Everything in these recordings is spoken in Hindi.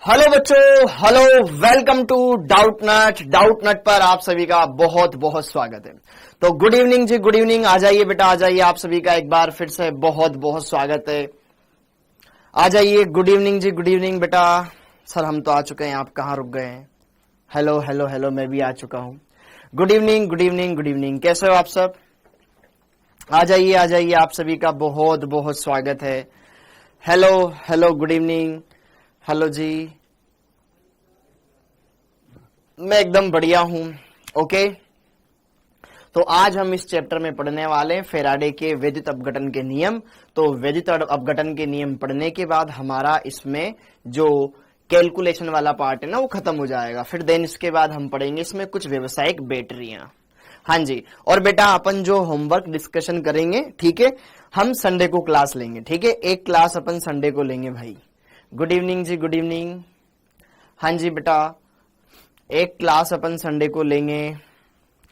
हेलो बच्चों, हेलो, वेलकम टू डाउट नट पर आप सभी का बहुत बहुत स्वागत है। तो गुड इवनिंग जी, गुड इवनिंग। आ जाइए बेटा, आ जाइए। आप सभी का एक बार फिर से बहुत बहुत स्वागत है। आ जाइए। गुड इवनिंग जी, गुड इवनिंग बेटा। सर हम तो आ चुके हैं, आप कहाँ रुक गए हैं? हेलो हेलो हेलो, मैं भी आ चुका हूँ। Good evening, good evening, good evening. कैसे हो आप सब? आ जाइए, आ जाइए। आप सभी का बहुत बहुत स्वागत है। Hello hello, good evening. Hello जी, मैं एकदम बढ़िया हूं। ओके, तो आज हम इस चैप्टर में पढ़ने वाले हैं फेराडे के वैद्युत अपघटन के नियम। तो वैद्युत अपघटन के नियम पढ़ने के बाद हमारा इसमें जो कैलकुलेशन वाला पार्ट है ना, वो खत्म हो जाएगा। फिर देन इसके बाद हम पढ़ेंगे इसमें कुछ व्यावसायिक बैटरियां। हाँ जी। और बेटा अपन जो होमवर्क डिस्कशन करेंगे, ठीक है, हम संडे को क्लास लेंगे। ठीक है, एक क्लास अपन संडे को लेंगे भाई। गुड इवनिंग जी, गुड इवनिंग। हाँ जी बेटा, एक क्लास अपन संडे को लेंगे।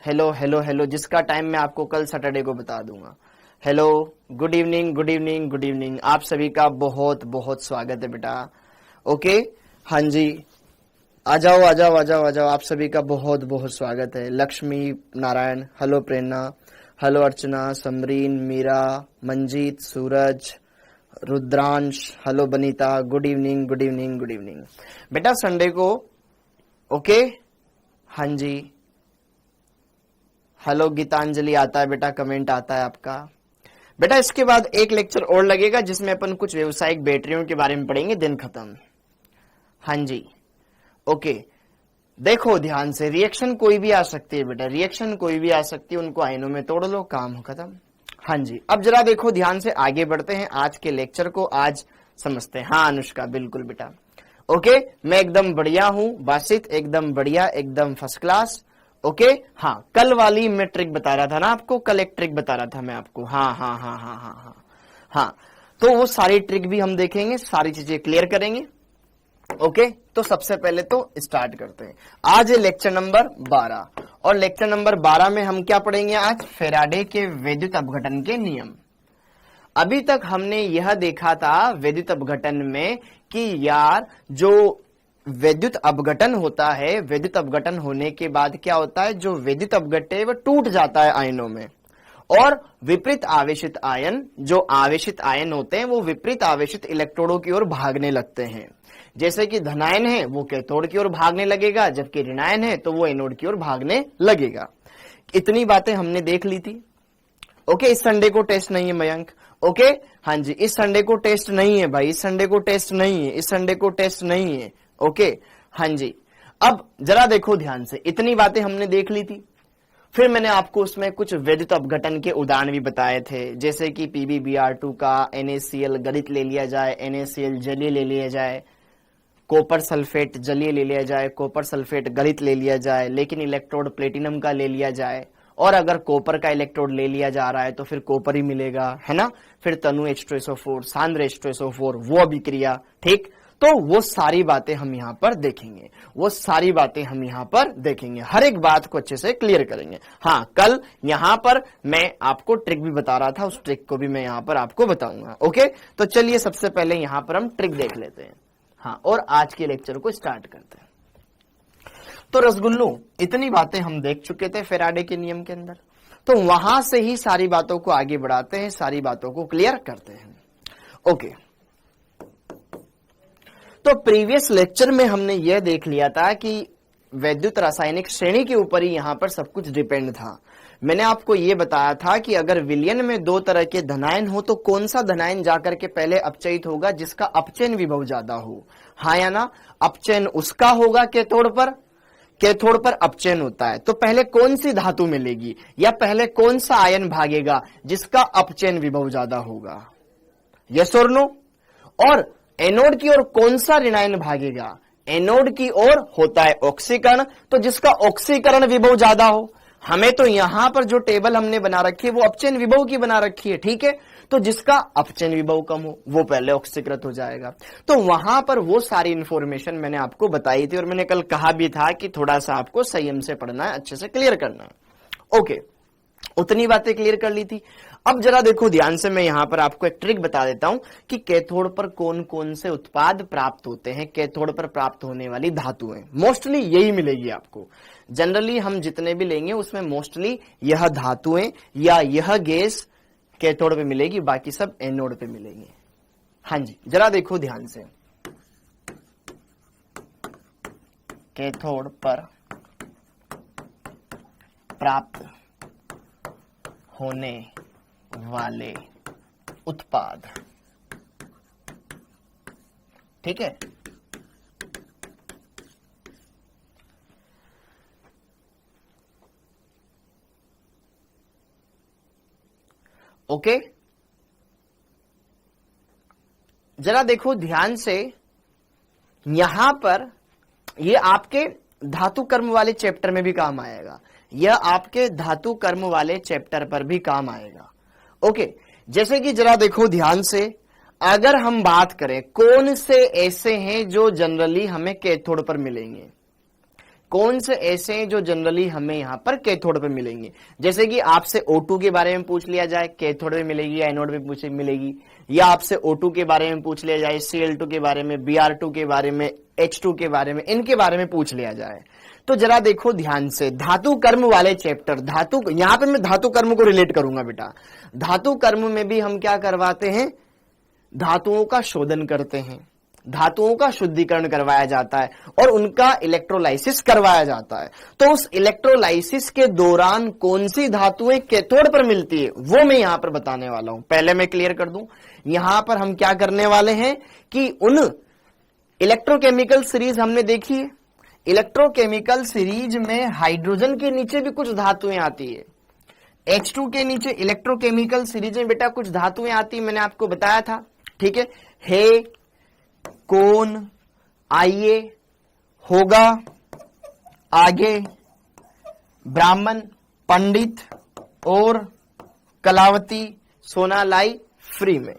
हेलो हेलो हेलो, जिसका टाइम मैं आपको कल सैटरडे को बता दूंगा। Hello, good evening, good evening, good evening. आप सभी का बहुत बहुत स्वागत है बेटा। ओके, हाँ जी, आ जाओ आ जाओ आ जाओ आ जाओ। आप सभी का बहुत बहुत स्वागत है। Lakshmi Narayan, hello Prerna, hello Archana, Samreen, Meera, Manjeet, Suraj, Rudransh, hello Banita. Good evening, good evening, good evening बेटा। संडे को ओके, हाँ जी। हेलो गीतांजलि, आता है बेटा, कमेंट आता है आपका बेटा। इसके बाद एक लेक्चर और लगेगा जिसमें अपन कुछ व्यावसायिक बैटरियों के बारे में पढ़ेंगे, दिन खत्म। हाँ जी, ओके। देखो ध्यान से, रिएक्शन कोई भी आ सकती है बेटा, रिएक्शन कोई भी आ सकती है, उनको आयनों में तोड़ लो, काम हो खत्म। हाँ जी, अब जरा देखो ध्यान से, आगे बढ़ते हैं आज के लेक्चर को, आज समझते हैं। हाँ अनुष्का, बिल्कुल बेटा। ओके, मैं एकदम बढ़िया हूं। बासित एकदम बढ़िया, एकदम फर्स्ट क्लास। ओके, हाँ, कल वाली मैं ट्रिक बता रहा था ना आपको, कल एक ट्रिक बता रहा था मैं आपको। हाँ हाँ हाँ हाँ हाँ हाँ हाँ, तो वो सारी ट्रिक भी हम देखेंगे, सारी चीजें क्लियर करेंगे। ओके, तो सबसे पहले तो स्टार्ट करते हैं। आज है लेक्चर नंबर 12 और लेक्चर नंबर 12 में हम क्या पढ़ेंगे आज? फेराडे के वैद्युत अपघटन के नियम। अभी तक हमने यह देखा था वैद्युत अपघटन में कि यार जो वैद्युत अपघटन होता है, वैद्युत अपघटन होने के बाद क्या होता है, जो वैद्युत अपघट्य है वह टूट जाता है आयनों में, और विपरीत आवेशित आयन, जो आवेशित आयन होते हैं वो विपरीत आवेशित इलेक्ट्रोडों की ओर भागने लगते हैं। जैसे कि धनायन है वो कैथोड की ओर भागने लगेगा, जबकि ऋणायन है तो वो एनोड की ओर भागने लगेगा। इतनी बातें हमने देख ली थी। ओके, इस संडे को टेस्ट नहीं है मयंक। ओके, हाँ जी, इस संडे को टेस्ट नहीं है भाई, इस संडे को टेस्ट नहीं है, इस संडे को टेस्ट नहीं है। ओके, हाँ जी। अब जरा देखो ध्यान से, इतनी बातें हमने देख ली थी। फिर मैंने आपको उसमें कुछ वैद्युत अपघटन के उदाहरण भी बताए थे, जैसे कि PbBr2 का NaCl गलित ले लिया जाए, NaCl जलीय ले लिया जाए, कॉपर सल्फेट जलीय ले लिया जाए, कॉपर सल्फेट गलित ले लिया जाए, लेकिन इलेक्ट्रोड प्लेटिनम का ले लिया जाए, और अगर कॉपर का इलेक्ट्रोड ले लिया जा रहा है तो फिर कॉपर ही मिलेगा, है ना। फिर तनु H2SO4, सांद्र H2SO4, वो अभिक्रिया, ठीक। तो वो सारी बातें हम यहाँ पर देखेंगे, वो सारी बातें हम यहाँ पर देखेंगे, हर एक बात को अच्छे से क्लियर करेंगे। हाँ, कल यहाँ पर मैं आपको ट्रिक भी बता रहा था, उस ट्रिक को भी मैं यहाँ पर आपको बताऊंगा। ओके, तो चलिए सबसे पहले यहाँ पर हम ट्रिक देख लेते हैं। हाँ, और आज के लेक्चर को स्टार्ट करते हैं। तो रसगुल्लू, इतनी बातें हम देख चुके थे फेराडे के नियम के अंदर, तो वहां से ही सारी बातों को आगे बढ़ाते हैं, सारी बातों को क्लियर करते हैं। ओके, तो प्रीवियस लेक्चर में हमने यह देख लिया था कि वैद्युत रासायनिक श्रेणी के ऊपर ही यहां पर सब कुछ डिपेंड था। मैंने आपको यह बताया था कि अगर विलयन में दो तरह के धनायन हो तो कौन सा धनायन जाकर के पहले अपचयित होगा, जिसका अपचयन विभव ज्यादा हो। हाँ या ना, अपचयन उसका होगा कैथोड पर, कैथोड पर अपचयन होता है, तो पहले कौन सी धातु मिलेगी या पहले कौन सा आयन भागेगा जिसका अपचयन विभव ज्यादा होगा? यस और नो। और एनोड की ओर कौन सा ऋणायन भागेगा? एनोड की ओर होता है ऑक्सीकरण, तो जिसका ऑक्सीकरण विभव ज्यादा हो। हमें तो यहां पर जो टेबल हमने बना रखी है वो अपचयन विभव की बना रखी है, ठीक है। तो जिसका अपचयन विभव कम हो वो पहले ऑक्सीकृत हो जाएगा। तो वहां पर वो सारी इंफॉर्मेशन मैंने आपको बताई थी, और मैंने कल कहा भी था कि थोड़ा सा आपको संयम से पढ़ना है, अच्छे से क्लियर करना है। ओके, उतनी बातें क्लियर कर ली थी। अब जरा देखो ध्यान से, मैं यहां पर आपको एक ट्रिक बता देता हूं कि कैथोड पर कौन कौन से उत्पाद प्राप्त होते हैं, कैथोड पर प्राप्त होने वाली धातुएं मोस्टली यही मिलेगी आपको। जनरली हम जितने भी लेंगे उसमें मोस्टली यह धातुएं या यह गैस कैथोड पे मिलेगी, बाकी सब एनोड पे मिलेंगे। हाँ जी, जरा देखो ध्यान से, कैथोड पर प्राप्त होने वाले उत्पाद, ठीक है। ओके, जरा देखो ध्यान से, यहां पर ये आपके धातु कर्म वाले चैप्टर में भी काम आएगा, यह आपके धातु कर्म वाले चैप्टर पर भी काम आएगा। ओके, जैसे कि जरा देखो ध्यान से, अगर हम बात करें कौन से ऐसे हैं जो जनरली हमें कैथोड पर मिलेंगे, कौन से ऐसे हैं जो जनरली हमें यहां पर कैथोड पे मिलेंगे। जैसे कि आपसे O2 के बारे में पूछ लिया जाए, कैथोड पे मिलेगी या एनोड पे मिलेगी, या आपसे O2 के बारे में पूछ लिया जाए, Cl2 के बारे में, Br2 के बारे में, H2 के बारे में, इनके बारे में पूछ लिया जाए, तो जरा देखो ध्यान से, धातु कर्म वाले चैप्टर, धातु, यहां पे मैं धातु कर्म को रिलेट करूंगा बेटा। धातु कर्म में भी हम क्या करवाते हैं, धातुओं का शोधन करते हैं, धातुओं का शुद्धिकरण करवाया जाता है और उनका इलेक्ट्रोलाइसिस करवाया जाता है। तो उस इलेक्ट्रोलाइसिस के दौरान कौन सी धातुएं कैथोड पर मिलती है वो मैं यहां पर बताने वाला हूं। पहले मैं क्लियर कर दूं, यहां पर हम क्या करने वाले हैं कि उन इलेक्ट्रोकेमिकल सीरीज हमने देखी है, इलेक्ट्रोकेमिकल सीरीज में हाइड्रोजन के नीचे भी कुछ धातुएं आती है, H2 के नीचे इलेक्ट्रोकेमिकल सीरीज में बेटा कुछ धातुएं आती, मैंने आपको बताया था, ठीक है। कौन, आइए, होगा, आगे, ब्राह्मण, पंडित और कलावती, सोना लाई फ्री में,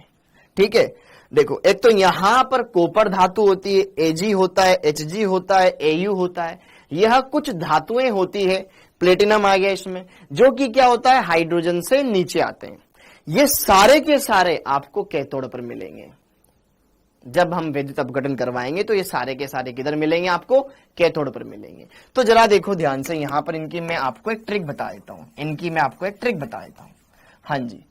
ठीक है। देखो, एक तो यहां पर कॉपर धातु होती है, Ag होता है, Hg होता है, Au होता है, यह कुछ धातुएं होती है, प्लेटिनम आ गया इसमें, जो कि क्या होता है, हाइड्रोजन से नीचे आते हैं। ये सारे के सारे आपको कैथोड पर मिलेंगे। जब हम विद्युत अपघटन करवाएंगे तो ये सारे के सारे किधर मिलेंगे, आपको कैथोड पर मिलेंगे। तो जरा देखो ध्यान से, यहां पर इनकी मैं आपको एक ट्रिक बता देता हूं, हाँ जी,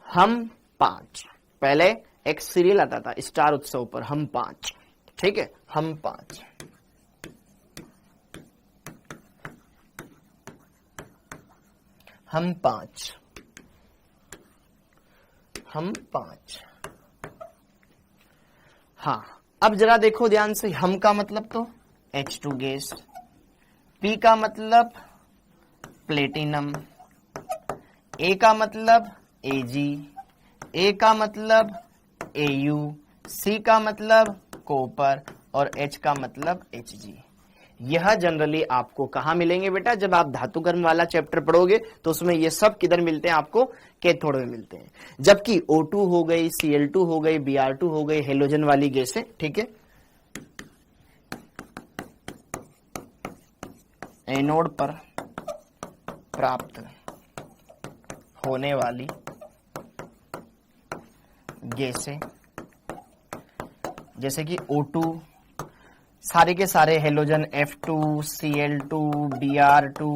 हम 5, पहले एक सीरियल आता था स्टार उत्सव पर, हम 5, ठीक है, हम 5, हम 5। हाँ, अब जरा देखो ध्यान से, हम का मतलब तो H2 गैस, P का मतलब प्लेटिनम, A का मतलब Ag, A का मतलब Au, C का मतलब कॉपर और H का मतलब Hg। यह जनरली आपको कहां मिलेंगे बेटा, जब आप धातु कर्म वाला चैप्टर पढ़ोगे तो उसमें ये सब किधर मिलते हैं, आपको कैथोड में मिलते हैं। जबकि O2 हो गई, Cl2 हो गई, Br2 हो गई, हेलोजन वाली गैसें, ठीक है, एनोड पर प्राप्त होने वाली गैसें, जैसे कि O2, सारे के सारे हेलोजन F2, Cl2, Br2,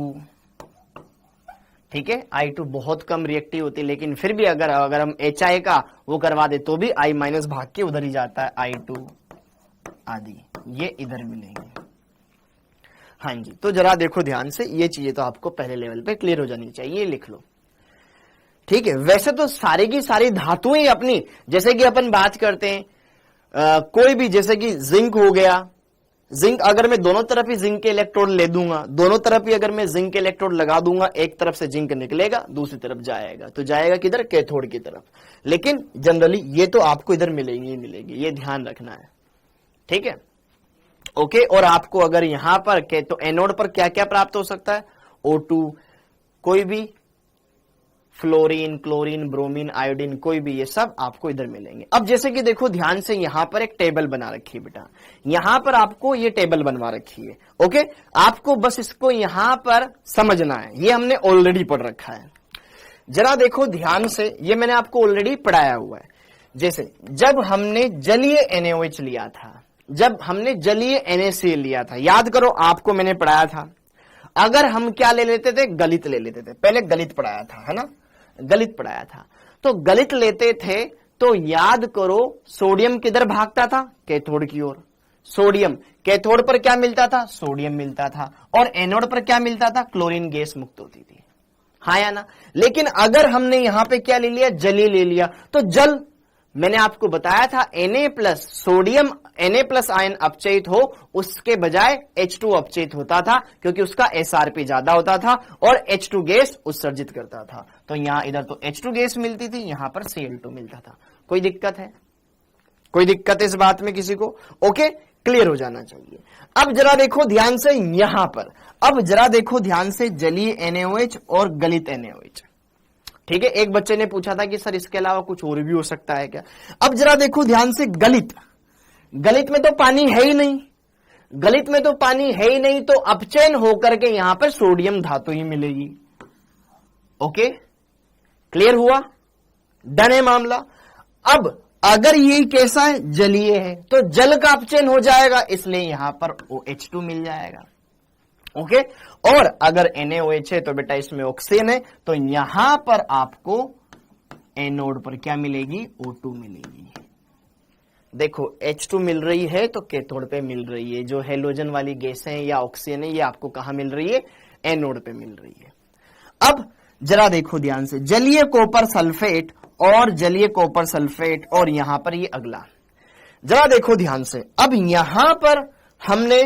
ठीक है। I2 बहुत कम रिएक्टिव होती है, लेकिन फिर भी अगर हम HI का वो करवा दे तो भी I माइनस भाग के उधर ही जाता है, I2 आदि ये इधर मिलेंगे। हाँ जी, तो जरा देखो ध्यान से, ये चीजें तो आपको पहले लेवल पे क्लियर हो जानी चाहिए, लिख लो, ठीक है। वैसे तो सारी की सारी धातुएं अपनी, जैसे कि अपन बात करते हैं कोई भी, जैसे कि जिंक हो गया, जिंक अगर मैं दोनों तरफ ही जिंक के इलेक्ट्रोड ले दूंगा, दोनों तरफ ही अगर मैं जिंक के इलेक्ट्रोड लगा दूंगा, एक तरफ से जिंक निकलेगा, दूसरी तरफ जाएगा, तो जाएगा किधर, कैथोड की तरफ। लेकिन जनरली ये तो आपको इधर मिलेगी ही मिलेगी, ये ध्यान रखना है, ठीक है, ओके। और आपको अगर यहां पर तो एनोड पर क्या क्या प्राप्त हो सकता है, O2, कोई भी फ्लोरीन, क्लोरीन, ब्रोमीन, आयोडीन, कोई भी, ये सब आपको इधर मिलेंगे। अब जैसे कि देखो ध्यान से, यहां पर एक टेबल बना रखी है बेटा, यहां पर आपको ये टेबल बनवा रखी है। ओके, आपको बस इसको यहां पर समझना है, ये हमने ऑलरेडी पढ़ रखा है। जरा देखो ध्यान से, ये मैंने आपको ऑलरेडी पढ़ाया हुआ है। जैसे जब हमने जलीय NaOH लिया था, जब हमने जलीय NaCl लिया था, याद करो आपको मैंने पढ़ाया था, अगर हम क्या ले लेते थे, गलित ले लेते थे। पहले गलित पढ़ाया था, है ना, गलित पढ़ाया था। तो गलित लेते थे तो याद करो, सोडियम किधर भागता था, कैथोड की ओर। सोडियम, कैथोड पर क्या मिलता था, सोडियम मिलता था, और एनोड पर क्या मिलता था, क्लोरीन गैस मुक्त होती थी, हाँ या ना। लेकिन अगर हमने यहां पे क्या ले लिया, जलीय ले लिया, तो जल, मैंने आपको बताया था Na plus sodium, Na plus ion अपचयित हो, उसके बजाय H2 अपचयित होता था, क्योंकि उसका SRP ज्यादा होता था और H2 गैस उत्सर्जित करता था। तो यहां इधर तो H2 गैस मिलती थी, यहां पर Cl2 मिलता था। कोई दिक्कत है, कोई दिक्कत है इस बात में किसी को? ओके, क्लियर हो जाना चाहिए। अब जरा देखो ध्यान से यहां पर, अब जरा देखो ध्यान से, जलीय NaOH और गलित NaOH, ठीक है। एक बच्चे ने पूछा था कि सर इसके अलावा कुछ और भी हो सकता है क्या? अब जरा देखो ध्यान से, गलित, गलित में तो पानी है ही नहीं, गलित में तो पानी है ही नहीं, तो अपचयन होकर के यहां पर सोडियम धातु ही मिलेगी। ओके, क्लियर हुआ, डन है मामला। अब अगर ये कैसा है, जलीय है, तो जल का अपचयन हो जाएगा, इसलिए यहां पर OH2 मिल जाएगा। ओके, और अगर NaOH है तो बेटा इसमें ऑक्सीजन है, तो यहां पर आपको एनोड पर क्या मिलेगी, O2 मिलेगी। देखो H2 मिल रही है तो कैथोड पे मिल रही है, जो हेलोजन वाली गैस है या ऑक्सीजन है, ये आपको कहां मिल रही है, एनोड पे मिल रही है। अब जरा देखो ध्यान से, जलीय कॉपर सल्फेट और जलीय कॉपर सल्फेट, और यहां पर ये अगला, जरा देखो ध्यान से। अब यहां पर हमने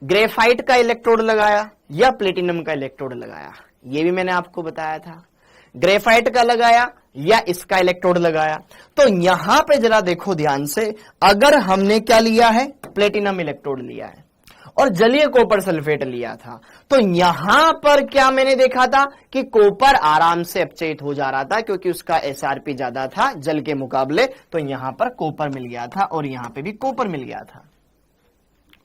ग्रेफाइट का इलेक्ट्रोड लगाया या प्लेटिनम का इलेक्ट्रोड लगाया, ये भी मैंने आपको बताया था। ग्रेफाइट का लगाया या इसका इलेक्ट्रोड लगाया, तो यहां पे जरा देखो ध्यान से, अगर हमने क्या लिया है, प्लेटिनम इलेक्ट्रोड लिया है और जलीय कॉपर सल्फेट लिया था, तो यहां पर क्या मैंने देखा था कि कॉपर आराम से अपचयित हो जा रहा था, क्योंकि उसका SRP ज्यादा था जल के मुकाबले, तो यहां पर कॉपर मिल गया था और यहां पे भी कॉपर मिल गया था।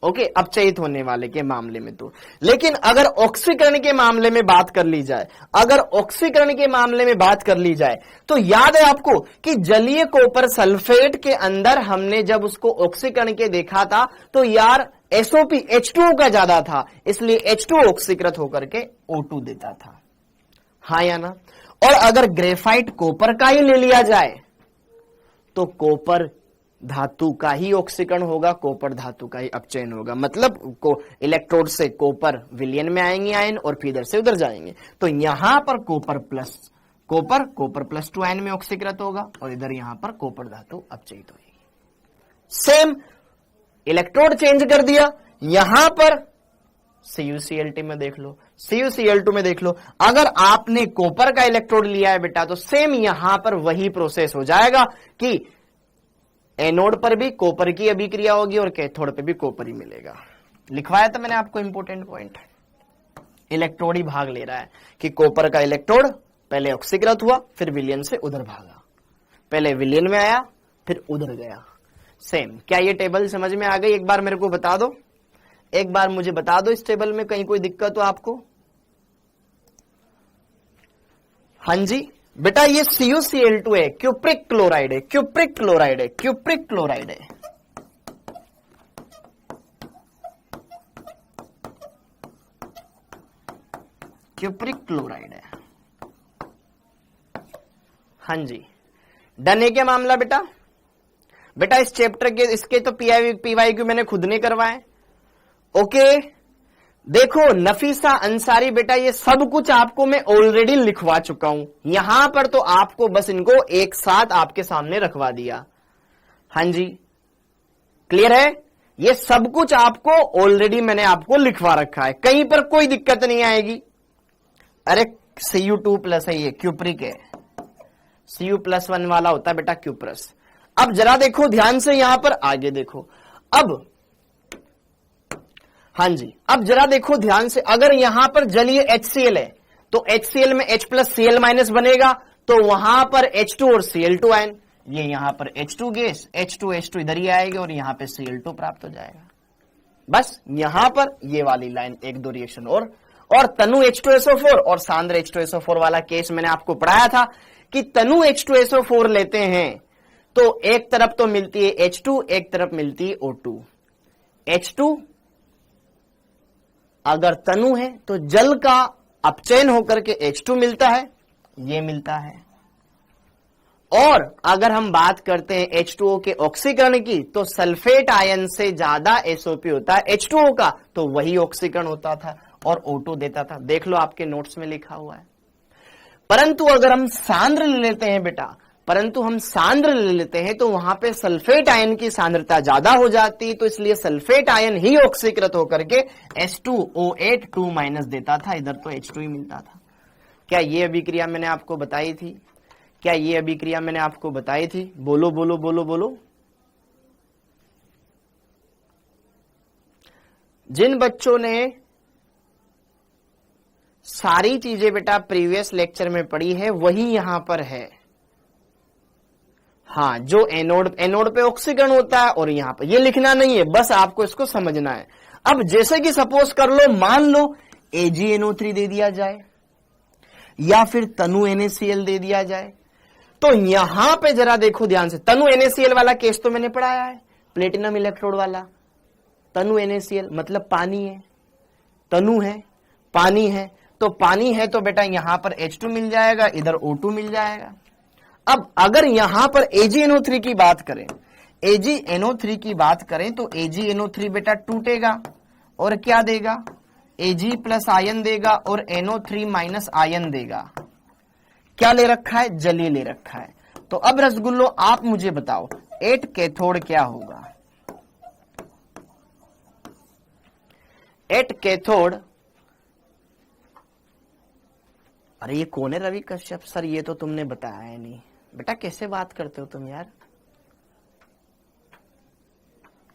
ओके, अपचयित होने वाले के मामले में तो। लेकिन अगर ऑक्सीकरण के मामले में बात कर ली जाए, अगर ऑक्सीकरण के मामले में बात कर ली जाए, तो याद है आपको कि जलीय कॉपर सल्फेट के अंदर हमने जब उसको ऑक्सीकरण के देखा था, तो यार SOP H2O का ज्यादा था, इसलिए H2O ऑक्सीकृत होकर के O2 देता था, हाँ या ना। और अगर ग्रेफाइट कॉपर का ही ले लिया जाए, तो कॉपर धातु का ही ऑक्सीकरण होगा, कॉपर धातु का ही अपचयन होगा। मतलब को इलेक्ट्रोड से कॉपर विलयन में आएंगे आयन, और फिर इधर से उधर जाएंगे, तो यहां पर copper plus copper plus 2 ion में ऑक्सीकृत होगा, और इधर यहां पर कॉपर धातु अपचयित होगी। सेम इलेक्ट्रोड चेंज कर दिया, यहां पर CuCl2 में देख लो, CuCl2 में देख लो, अगर आपने कॉपर का इलेक्ट्रोड लिया है बेटा, तो सेम यहां पर वही प्रोसेस हो जाएगा कि एनोड पर भी कॉपर की अभिक्रिया होगी और कैथोड पे भी कॉपर ही मिलेगा। लिखवाया था मैंने आपको इंपॉर्टेंट पॉइंट, इलेक्ट्रोड ही भाग ले रहा है कि कॉपर का इलेक्ट्रोड पहले ऑक्सीकृत हुआ, फिर विलयन से उधर भागा, पहले विलयन में आया फिर उधर गया। सेम, क्या ये टेबल समझ में आ गई? एक बार मेरे को बता दो, एक बार मुझे बता दो इस टेबल में कहीं कोई दिक्कत हो आपको? हाँ जी बेटा, ये CuCl2 है, क्यूप्रिक क्लोराइड है, क्यूप्रिक क्लोराइड है, क्यूप्रिक क्लोराइड है। क्यूप्रिक क्लोराइड है, हाँ जी। डन है क्या मामला बेटा? बेटा इस चैप्टर के इसके तो PYQ मैंने खुद ने करवाए। ओके, देखो नफीसा अंसारी बेटा, ये सब कुछ आपको मैं ऑलरेडी लिखवा चुका हूं, यहां पर तो आपको बस इनको एक साथ आपके सामने रखवा दिया। हाँ जी, क्लियर है? ये सब कुछ आपको ऑलरेडी मैंने आपको लिखवा रखा है, कहीं पर कोई दिक्कत नहीं आएगी। अरे Cu2 प्लस है, ये क्यूप्रिक है, Cu+1 वाला होता है बेटा क्यूप्रस। अब जरा देखो ध्यान से, यहां पर आगे देखो, अब हाँ जी, अब जरा देखो ध्यान से, अगर यहां पर जलीय HCl है तो HCl में H प्लस Cl माइनस बनेगा, तो वहां पर H2 और Cl2 आयन, ये यहां पर H2 गैस, H2 इधर ही आएगी और यहां पे Cl2 प्राप्त हो जाएगा। बस यहां पर ये वाली लाइन एक दो रिएक्शन और तनु H2SO4 और सांद्र H2SO4 वाला केस मैंने आपको पढ़ाया था कि तनु H2SO4 लेते हैं तो एक तरफ तो मिलती है H2, एक तरफ मिलती है O2। H2 अगर तनु है तो जल का अपचयन होकर के H2 मिलता है, ये मिलता है। और अगर हम बात करते हैं H2O के ऑक्सीकरण की तो सल्फेट आयन से ज्यादा SO2 होता है H2O का, तो वही ऑक्सीकरण होता था और O2 देता था। देख लो आपके नोट्स में लिखा हुआ है। परंतु अगर हम सांद्र ले लेते हैं बेटा, परंतु हम सांद्र ले लेते हैं तो वहां पे सल्फेट आयन की सांद्रता ज्यादा हो जाती, तो इसलिए सल्फेट आयन ही ऑक्सीकृत होकर के H2O8 2- देता था, इधर तो H2 ही मिलता था। क्या ये अभिक्रिया मैंने आपको बताई थी? क्या ये अभिक्रिया मैंने आपको बताई थी? बोलो बोलो बोलो बोलो। जिन बच्चों ने सारी चीजें बेटा प्रीवियस लेक्चर में पढ़ी है वही यहां पर है। हाँ, जो एनोड पे ऑक्सीकरण होता है और यहां पर ये लिखना नहीं है, बस आपको इसको समझना है। अब जैसे कि सपोज कर लो, मान लो AgNO3 दे दिया जाए या फिर तनु NaCl दे दिया जाए, तो यहां पे जरा देखो ध्यान से। तनु NaCl वाला केस तो मैंने पढ़ाया है, प्लेटिनम इलेक्ट्रोड वाला। तनु NaCl मतलब पानी है, तनु है, पानी है, तो पानी है तो बेटा यहां पर H2 मिल जाएगा, इधर O2 मिल जाएगा। अब अगर यहां पर AgNO3 की बात करें, AgNO3 की बात करें तो AgNO3 बेटा टूटेगा और क्या देगा? Ag प्लस आयन देगा और NO3 माइनस आयन देगा। क्या ले रखा है? जलीय ले रखा है। तो अब रसगुल्लो आप मुझे बताओ 8 कैथोड क्या होगा? 8 कैथोड, अरे ये कौन है रवि कश्यप सर? ये तो तुमने बताया है नहीं बेटा, कैसे बात करते हो तुम यार?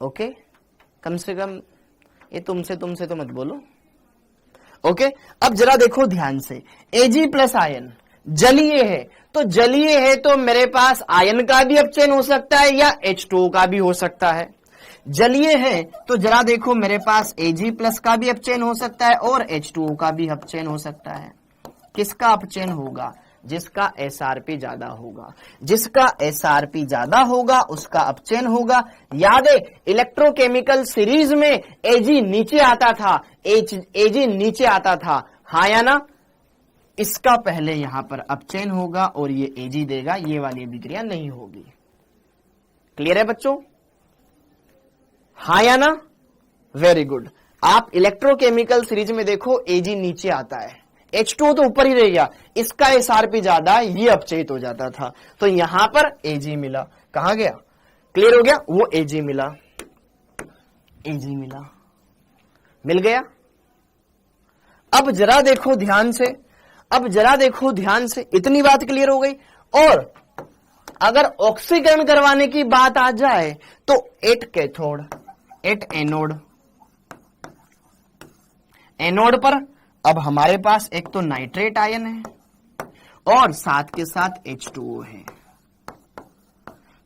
ओके, कम से कम ये तुमसे तो मत बोलो। ओके, अब जरा देखो ध्यान से, Ag प्लस आयन जलीय है, तो जलीय है तो मेरे पास आयन का भी अपचयन हो सकता है या H2O का भी हो सकता है। जलीय है तो जरा देखो मेरे पास Ag प्लस का भी अपचयन हो सकता है और H2O का भी अपचयन हो सकता है। किसका अपचयन होगा? जिसका SRP ज्यादा होगा। जिसका SRP ज्यादा होगा उसका अपचयन होगा। याद है इलेक्ट्रोकेमिकल सीरीज में Ag नीचे आता था, Ag नीचे आता था, हाँ या ना? इसका पहले यहां पर अपचयन होगा और ये Ag देगा, ये वाली अभिक्रिया नहीं होगी। क्लियर है बच्चों? हाँ या ना? Very good. आप इलेक्ट्रोकेमिकल सीरीज में देखो Ag नीचे आता है, H2O तो ऊपर ही रह गया, इसका SRP ज्यादा, ये अपचयित हो जाता था, तो यहां पर Ag मिला। कहां गया? क्लियर हो गया? वो Ag मिला, Ag मिला, मिल गया। अब जरा देखो ध्यान से, अब जरा देखो ध्यान से, इतनी बात क्लियर हो गई। और अगर ऑक्सीकरण करवाने की बात आ जाए तो 8 कैथोड 8 एनोड, एनोड पर अब हमारे पास एक तो नाइट्रेट आयन है और साथ के साथ H2O है,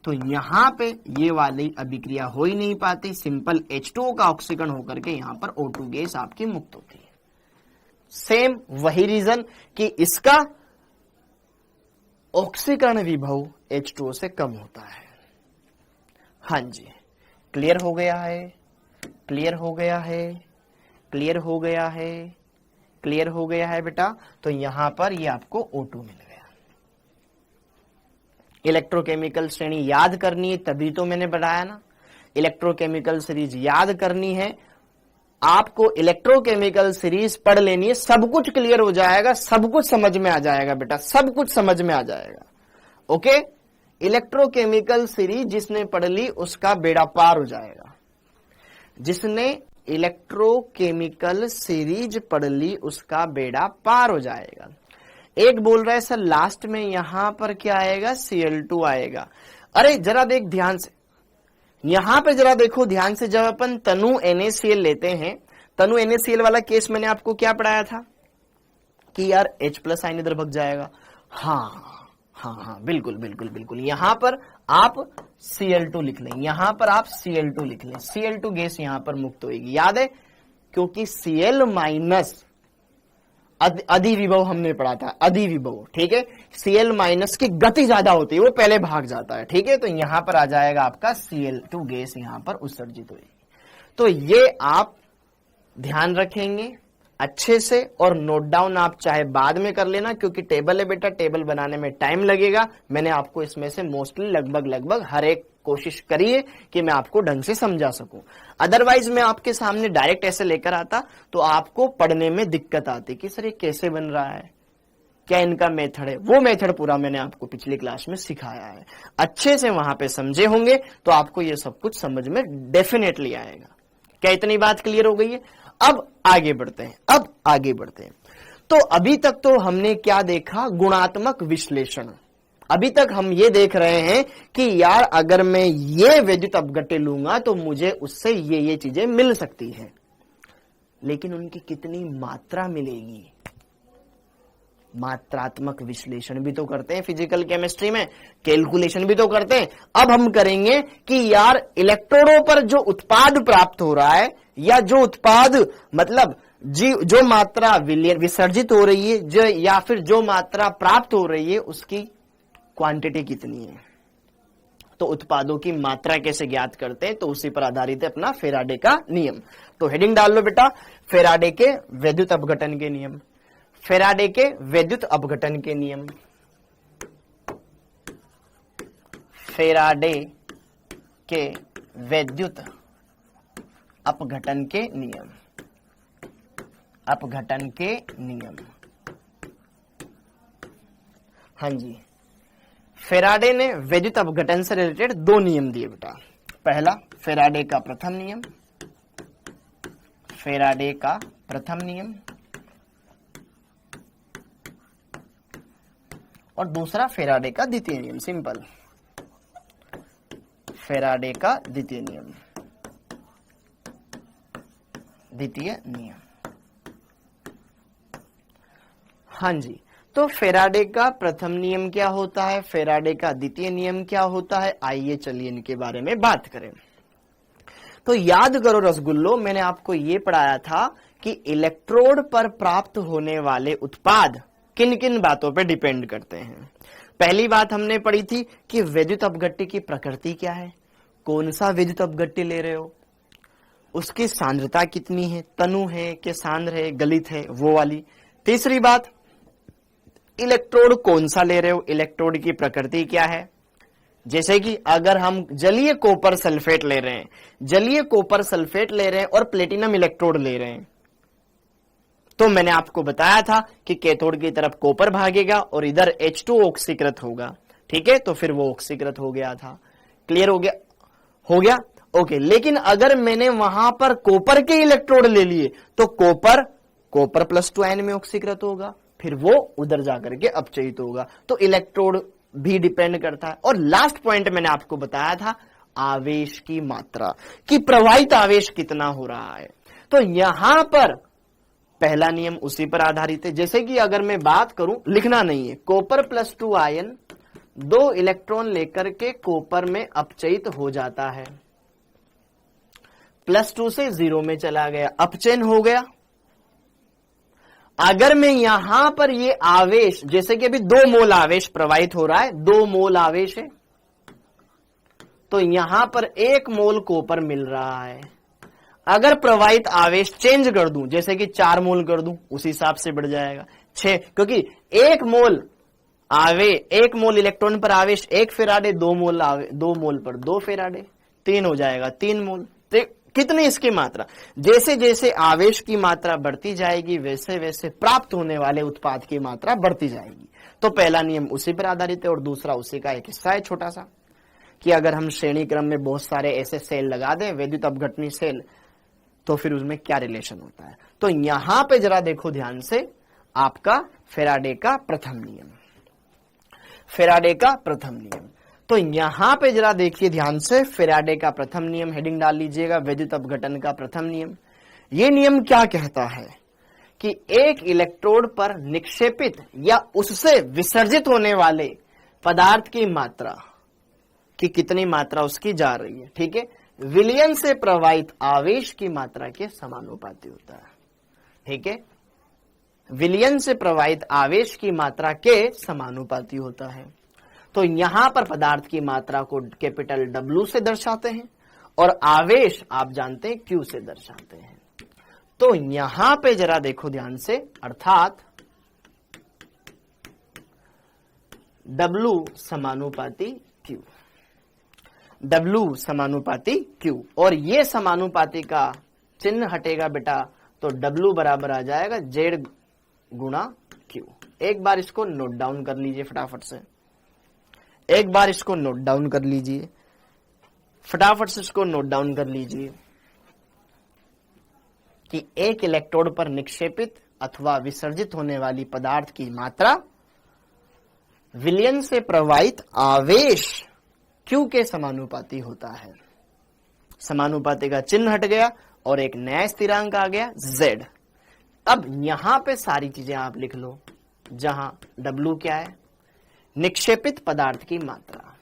तो यहां पे ये वाली अभिक्रिया हो ही नहीं पाती। सिंपल H2O का ऑक्सीकरण होकर के यहां पर O2 गैस आपकी मुक्त होती है। सेम वही रीजन कि इसका ऑक्सीकरण विभव H2O से कम होता है। हाँ जी, क्लियर हो गया है? क्लियर हो गया है? क्लियर हो गया है? क्लियर हो गया है बेटा? तो यहां पर ये आपको O2 मिल गया। इलेक्ट्रोकेमिकल श्रेणी याद करनी है, तभी तो मैंने बताया ना, इलेक्ट्रोकेमिकल सीरीज याद करनी है आपको। इलेक्ट्रोकेमिकल सीरीज पढ़ लेनी है, सब कुछ क्लियर हो जाएगा, सब कुछ समझ में आ जाएगा बेटा, सब कुछ समझ में आ जाएगा। ओके, इलेक्ट्रोकेमिकल सीरीज जिसने पढ़ ली उसका बेड़ा पार हो जाएगा। जिसने इलेक्ट्रोकेमिकल सीरीज पढ़ ली उसका बेड़ा पार हो जाएगा। एक बोल रहा है सर लास्ट में यहां पर क्या आएगा? Cl2 आएगा। अरे जरा देख ध्यान से, यहां पे जरा देखो ध्यान से, जब अपन तनु NaCl लेते हैं, तनु NaCl वाला केस मैंने आपको क्या पढ़ाया था? कि यार H प्लस साइन इधर भग जाएगा। हाँ हाँ हाँ, बिल्कुल बिल्कुल बिल्कुल, यहां पर आप Cl2 लिख लें, यहां पर आप Cl2 लिख लें, Cl2 गैस यहां पर मुक्त होगी, याद है, क्योंकि Cl माइनस अधिविभव हमने पढ़ा था, अधिविभव, ठीक है, Cl माइनस की गति ज्यादा होती है, वो पहले भाग जाता है, ठीक है, तो यहां पर आ जाएगा आपका Cl2 गैस यहां पर उत्सर्जित होगी। तो ये आप ध्यान रखेंगे अच्छे से, और नोट डाउन आप चाहे बाद में कर लेना, क्योंकि टेबल है बेटा, टेबल बनाने में टाइम लगेगा। मैंने आपको इसमें से मोस्टली लगभग हर एक कोशिश करी है कि मैं आपको ढंग से समझा सकूं। अदरवाइज मैं आपके सामने डायरेक्ट ऐसे लेकर आता तो आपको पढ़ने में दिक्कत आती कि सर ये कैसे बन रहा है, क्या इनका मेथड है। वो मेथड पूरा मैंने आपको पिछली क्लास में सिखाया है, अच्छे से वहां पे समझे होंगे तो आपको ये सब कुछ समझ में डेफिनेटली आएगा। क्या इतनी बात क्लियर हो गई है? अब आगे बढ़ते हैं। तो अभी तक तो हमने क्या देखा, गुणात्मक विश्लेषण। अभी तक हम ये देख रहे हैं कि यार अगर मैं ये वैद्युत अपघट्य लूंगा तो मुझे उससे ये चीजें मिल सकती हैं, लेकिन उनकी कितनी मात्रा मिलेगी, मात्रात्मक विश्लेषण भी तो करते हैं फिजिकल केमिस्ट्री में, कैलकुलेशन भी तो करते हैं। अब हम करेंगे कि यार इलेक्ट्रोडों पर जो उत्पाद प्राप्त हो रहा है, या जो उत्पाद मतलब जो मात्रा विसर्जित हो रही है, जो या फिर जो मात्रा प्राप्त हो रही है, उसकी क्वांटिटी कितनी है। तो उत्पादों की मात्रा कैसे ज्ञात करते हैं, तो उसी पर आधारित है अपना फेराडे का नियम। तो हेडिंग डाल लो बेटा, फेराडे के वैद्युत अपघटन के नियम, फेराडे के वैद्युत अपघटन के नियम, फेराडे के वैद्युत अपघटन के नियम, अपघटन के नियम। हाँ जी, फेराडे ने वैद्युत अपघटन से रिलेटेड दो नियम दिए बेटा। पहला फेराडे का प्रथम नियम, फेराडे का प्रथम नियम, और दूसरा फेराडे का द्वितीय नियम। सिंपल, फेराडे का द्वितीय नियम, द्वितीय नियम। हाँ जी, तो फेराडे का प्रथम नियम क्या होता है, फेराडे का द्वितीय नियम क्या होता है, आइए चलिए इनके बारे में बात करें। तो याद करो रसगुल्लो, मैंने आपको ये पढ़ाया था कि इलेक्ट्रोड पर प्राप्त होने वाले उत्पाद किन किन बातों पे डिपेंड करते हैं। पहली बात हमने पढ़ी थी कि वैद्युत अपघट्य की प्रकृति क्या है, कौन सा वैद्युत अपघट्य ले रहे हो, उसकी सांद्रता कितनी है, तनु है कि सांद्र है, गलित है, वो वाली। तीसरी बात, इलेक्ट्रोड कौन सा ले रहे हो, इलेक्ट्रोड की प्रकृति क्या है। जैसे कि अगर हम जलीय कॉपर सल्फेट ले रहे हैं, जलीय कॉपर सल्फेट ले रहे हैं और प्लेटिनम इलेक्ट्रोड ले रहे हैं, तो मैंने आपको बताया था कि कैथोड की तरफ कॉपर भागेगा और इधर H2 ऑक्सीकृत होगा, ठीक है, तो फिर वो ऑक्सीकृत हो गया था। क्लियर हो गया ओके। लेकिन अगर मैंने वहां पर कॉपर के इलेक्ट्रोड ले लिए तो कॉपर +2 आयन में ऑक्सीकृत होगा, फिर वो उधर जाकर के अपचयित होगा। तो इलेक्ट्रोड भी डिपेंड करता है। और लास्ट पॉइंट मैंने आपको बताया था आवेश की मात्रा, कि प्रवाहित आवेश कितना हो रहा है। तो यहां पर पहला नियम उसी पर आधारित है। जैसे कि अगर मैं बात करूं, लिखना नहीं है, कॉपर +2 आयन 2 इलेक्ट्रॉन लेकर के कॉपर में अपचयित हो जाता है, +2 से 0 में चला गया, अपचयन हो गया। अगर मैं यहां पर ये आवेश, जैसे कि अभी 2 मोल आवेश प्रवाहित हो रहा है, 2 मोल आवेश है, तो यहां पर 1 मोल कॉपर मिल रहा है। अगर प्रवाहित आवेश चेंज कर दूं, जैसे कि 4 मोल कर दूं, उस हिसाब से बढ़ जाएगा 6, क्योंकि 1 मोल इलेक्ट्रॉन पर आवेश 1 फेराडे, 2 मोल पर 2 फेराडे, 3 हो जाएगा 3 मोल। तो कितनी इसकी मात्रा, जैसे जैसे आवेश की मात्रा बढ़ती जाएगी वैसे वैसे प्राप्त होने वाले उत्पाद की मात्रा बढ़ती जाएगी। तो पहला नियम उसी पर आधारित है, और दूसरा उसी का एक हिस्सा है छोटा सा, कि अगर हम श्रेणी क्रम में बहुत सारे ऐसे सेल लगा दें, वैद्युत अपघटनी सेल, तो फिर उसमें क्या रिलेशन होता है। तो यहां पे जरा देखो ध्यान से, आपका फेराडे का प्रथम नियम, फेराडे का प्रथम नियम। तो यहां पे जरा देखिए ध्यान से, फेराडे का प्रथम नियम, हेडिंग डाल लीजिएगा, वैद्युत अपघटन का प्रथम नियम। ये नियम क्या कहता है कि एक इलेक्ट्रोड पर निक्षेपित या उससे विसर्जित होने वाले पदार्थ की मात्रा की कितनी मात्रा उसकी जा रही है। ठीक है, विलयन से प्रवाहित आवेश की मात्रा के समानुपाती होता है। ठीक है, विलयन से प्रवाहित आवेश की मात्रा के समानुपाती होता है। तो यहां पर पदार्थ की मात्रा को कैपिटल W से दर्शाते हैं और आवेश आप जानते हैं Q से दर्शाते हैं। तो यहां पे जरा देखो ध्यान से, अर्थात W समानुपाती Q, W समानुपाती Q, और ये समानुपाती का चिन्ह हटेगा बेटा, तो W बराबर आ जाएगा Z गुणा Q। एक बार इसको नोट डाउन कर लीजिए फटाफट से, एक बार इसको नोट डाउन कर लीजिए, फटाफट से इसको नोट डाउन कर लीजिए कि एक इलेक्ट्रोड पर निक्षेपित अथवा विसर्जित होने वाली पदार्थ की मात्रा विलयन से प्रवाहित आवेश Q के समानुपाती होता है। समानुपाती का चिन्ह हट गया और एक नया स्थिरांक आ गया Z। अब यहां पे सारी चीजें आप लिख लो, जहां W क्या है, निक्षेपित पदार्थ की मात्रा,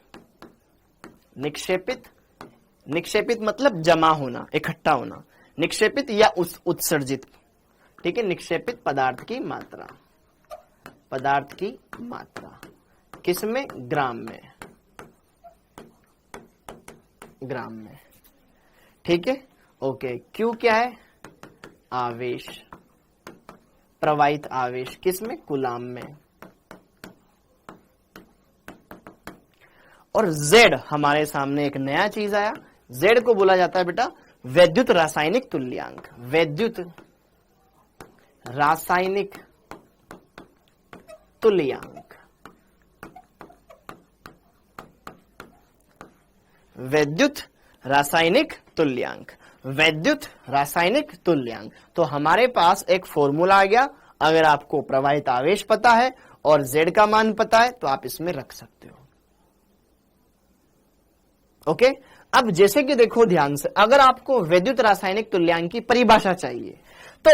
निक्षेपित मतलब जमा होना, इकट्ठा होना, निक्षेपित या उत्सर्जित। ठीक है, निक्षेपित पदार्थ की मात्रा, पदार्थ की मात्रा किसमें, ग्राम में, ग्राम में। ठीक है, ओके। Q क्या है, आवेश, प्रवाहित आवेश किसमें, कूलाम में। और Z हमारे सामने एक नया चीज आया, Z को बोला जाता है बेटा वैद्युत रासायनिक तुल्यांक, वैद्युत रासायनिक तुल्यांक, वैद्युत रासायनिक तुल्यांक, वैद्युत रासायनिक तुल्यांक। तो हमारे पास एक फॉर्मूला आ गया, अगर आपको प्रवाहित आवेश पता है और Z का मान पता है तो आप इसमें रख सकते हो। ओके, अब जैसे कि देखो ध्यान से, अगर आपको वैद्युत रासायनिक तुल्यांक की परिभाषा चाहिए तो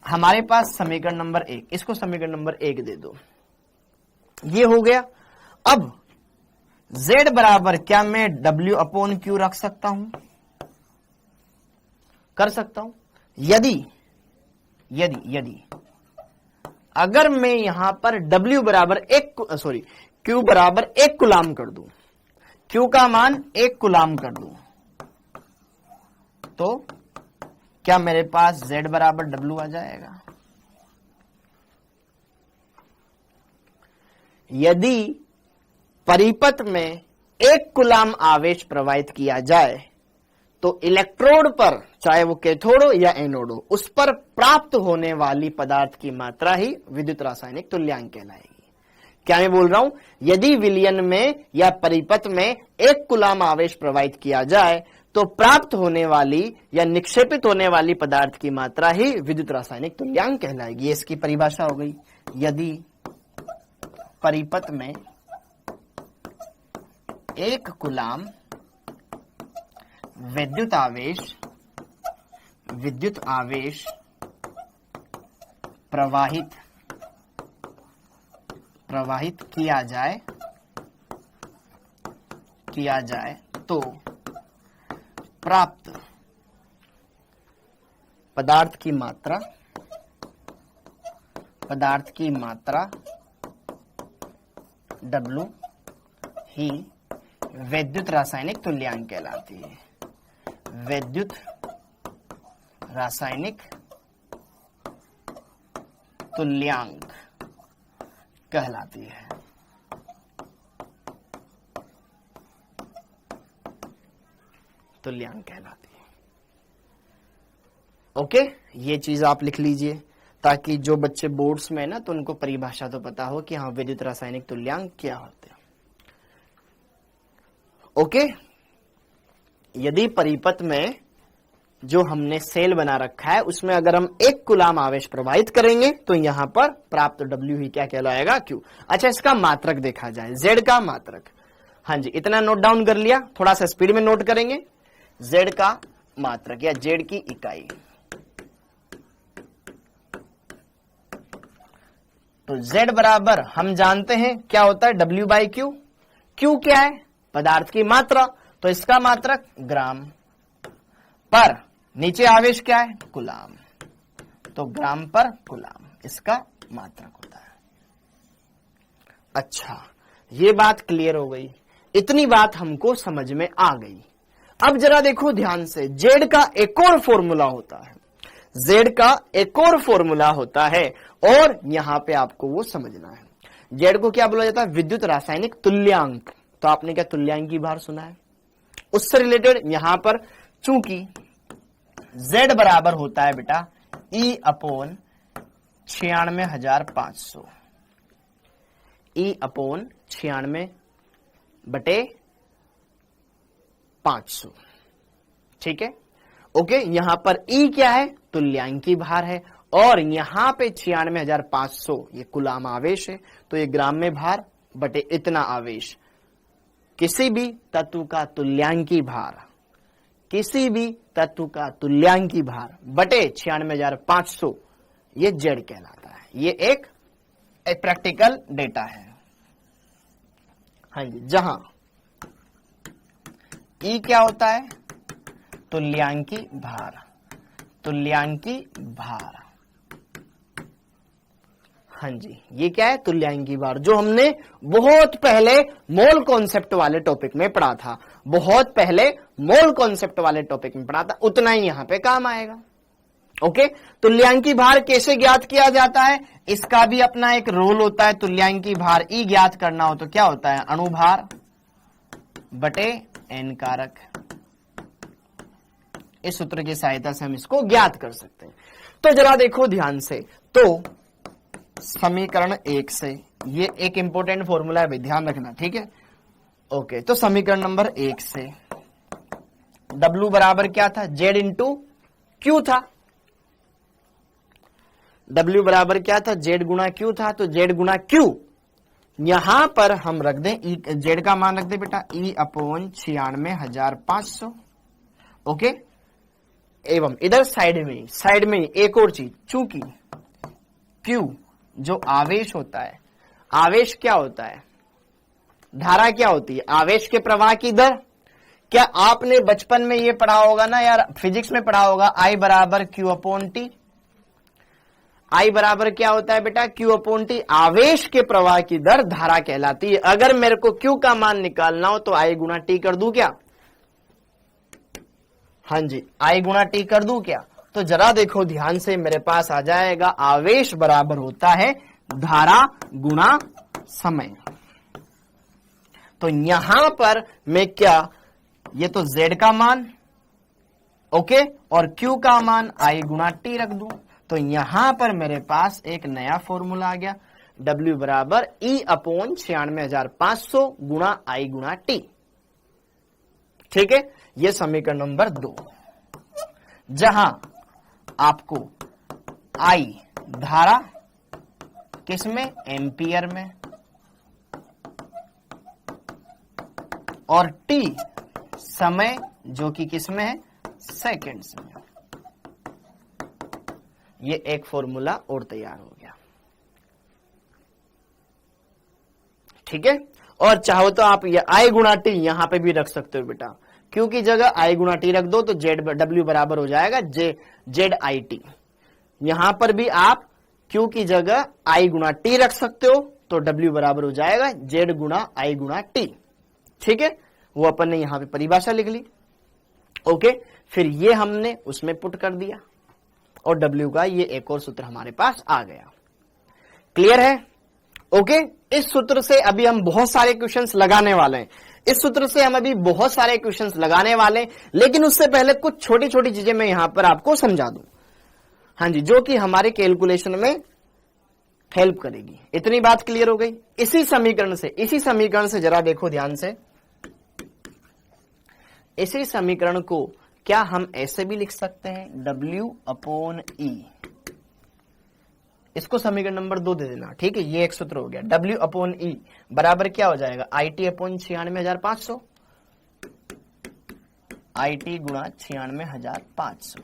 हमारे पास समीकरण नंबर 1, इसको समीकरण नंबर 1 दे दो, ये हो गया। अब Z बराबर क्या मैं W अपॉन Q रख सकता हूं, कर सकता हूं। यदि अगर मैं यहां पर W बराबर Q बराबर 1 कूलाम कर दूं, Q का मान 1 कूलाम कर दूं, तो क्या मेरे पास Z बराबर W आ जाएगा। यदि परिपथ में 1 कूलाम आवेश प्रवाहित किया जाए तो इलेक्ट्रोड पर, चाहे वो कैथोड हो या एनोड हो, उस पर प्राप्त होने वाली पदार्थ की मात्रा ही विद्युत रासायनिक तुल्यांक कहलाएगी। क्या मैं बोल रहा हूं, यदि विलयन में या परिपथ में 1 कूलाम आवेश प्रवाहित किया जाए तो प्राप्त होने वाली या निक्षेपित होने वाली पदार्थ की मात्रा ही विद्युत रासायनिक तुल्यांक कहलाएगी। ये इसकी परिभाषा हो गई। यदि परिपथ में 1 कूलाम विद्युत आवेश प्रवाहित किया जाए तो प्राप्त पदार्थ की मात्रा W ही वैद्युत रासायनिक तुल्यांक कहलाती है, वैद्युत रासायनिक तुल्यांक कहलाती है। तुल्यांक कहलाती है। ओके, ये चीज आप लिख लीजिए ताकि जो बच्चे बोर्ड्स में ना, तो उनको परिभाषा तो पता हो कि हाँ विद्युत रासायनिक तुल्यांक क्या होते हैं। ओके, यदि परिपथ में जो हमने सेल बना रखा है उसमें अगर हम 1 कूलाम आवेश प्रवाहित करेंगे तो यहां पर प्राप्त W ही क्या कहलाएगा, Q। अच्छा, इसका मात्रक देखा जाए, Z का मात्रक। हाँ जी, इतना नोट डाउन कर लिया, थोड़ा सा स्पीड में नोट करेंगे। Z का मात्रक या Z की इकाई, तो Z बराबर हम जानते हैं क्या होता है W बाई क्यू। क्यू क्या है? पदार्थ की मात्रा, तो इसका मात्रक ग्राम पर नीचे आवेश क्या है? कूलाम, तो ग्राम पर कूलाम इसका मात्रक होता है। अच्छा, ये बात क्लियर हो गई, इतनी बात हमको समझ में आ गई। अब जरा देखो ध्यान से, जेड का एक और फॉर्मूला होता है, जेड का एक और फॉर्मूला होता है और यहां पे आपको वो समझना है। जेड को क्या बोला जाता है? विद्युत रासायनिक तुल्यांक। तो आपने क्या तुल्यांकी भार सुना है? उससे रिलेटेड यहां पर चूंकि जेड बराबर होता है बेटा E अपॉन 96,500, E अपॉन 96 बटे 500, ठीक है। ओके, यहां पर E क्या है? तुल्यांकी भार है और यहां पे 96,500 ये कूलाम आवेश है, तो ये ग्राम में भार बटे इतना आवेश। किसी भी तत्व का तुल्यांकी भार, किसी भी तत्व का तुल्यांकी भार बटे 96,500 ये जेड कहलाता है। ये एक प्रैक्टिकल डेटा है। हाँ जी, जहां ई क्या होता है? तुल्यांकी भार, तुल्यांकी भार। हाँ जी, ये क्या है? तुल्यांकी भार, जो हमने बहुत पहले मोल कॉन्सेप्ट वाले टॉपिक में पढ़ा था, बहुत पहले मोल कॉन्सेप्ट वाले टॉपिक में पढ़ा था, उतना ही यहां पे काम आएगा। ओके, तुल्यांकी भार कैसे ज्ञात किया जाता है? इसका भी अपना एक रोल होता है। तुल्यांकी भार ई ज्ञात करना हो तो क्या होता है? अणुभार बटे एन कारक। इस सूत्र की सहायता से हम इसको ज्ञात कर सकते हैं। तो जरा देखो ध्यान से, तो समीकरण 1 से, ये एक इंपॉर्टेंट फॉर्मूला है, ध्यान रखना, ठीक है। ओके, तो समीकरण नंबर 1 से W बराबर क्या था? Z इंटू क्यू था। W बराबर क्या था? Z गुणा क्यू था, तो Z गुणा क्यू यहां पर हम रख दें, Z का मान रख दें बेटा E अपॉन 96,500। ओके, एवं इधर साइड में एक और चीज, चूंकि Q जो आवेश होता है, आवेश क्या होता है? धारा क्या होती है? आवेश के प्रवाह की दर। क्या आपने बचपन में ये पढ़ा होगा ना यार, फिजिक्स में पढ़ा होगा, I बराबर Q अपॉन T। I बराबर क्या होता है बेटा? Q अपॉन T, आवेश के प्रवाह की दर धारा कहलाती है। अगर मेरे को Q का मान निकालना हो तो I गुणा T कर दूं क्या? हाँ जी, I गुणा T कर दूं क्या? तो जरा देखो ध्यान से, मेरे पास आ जाएगा आवेश बराबर होता है धारा गुणा समय। तो यहां पर मैं क्या, ये तो Z का मान, ओके, और Q का मान I गुणा T रख दूं, तो यहां पर मेरे पास एक नया फॉर्मूला आ गया, W बराबर E अपॉन 96,500 गुणा I गुणा T। ठीक है, ये समीकरण नंबर 2, जहां आपको I धारा किसमें? एम्पियर में, और T समय जो कि किसमें है? सेकेंड्स में। ये एक फॉर्मूला और तैयार हो गया, ठीक है। और चाहो तो आप ये I गुणा T यहां पे भी रख सकते हो बेटा, क्योंकि जगह I गुणा T रख दो तो W बराबर हो जाएगा ZIT। यहां पर भी आप Q की जगह I गुणा T रख सकते हो, तो W बराबर हो जाएगा Z गुणा I गुणा T। ठीक है, वो अपन ने यहां पे परिभाषा लिख ली। ओके, फिर ये हमने उसमें पुट कर दिया और W का ये एक और सूत्र हमारे पास आ गया। क्लियर है? ओके, इस सूत्र से अभी हम बहुत सारे क्वेश्चंस लगाने वाले हैं, इस सूत्र से हम अभी बहुत सारे क्वेश्चंस लगाने वाले हैं, लेकिन उससे पहले कुछ छोटी छोटी चीजें मैं यहां पर आपको समझा दूं, हाँ जी, जो कि हमारे कैलकुलेशन में हेल्प करेगी। इतनी बात क्लियर हो गई। इसी समीकरण से जरा देखो ध्यान से, इसी समीकरण को क्या हम ऐसे भी लिख सकते हैं? W अपॉन E, इसको समीकरण नंबर 2 दे देना, ठीक है। ये एक सूत्र हो गया, W अपॉन E बराबर क्या हो जाएगा? IT अपॉन 96,500, IT गुणा 96,500।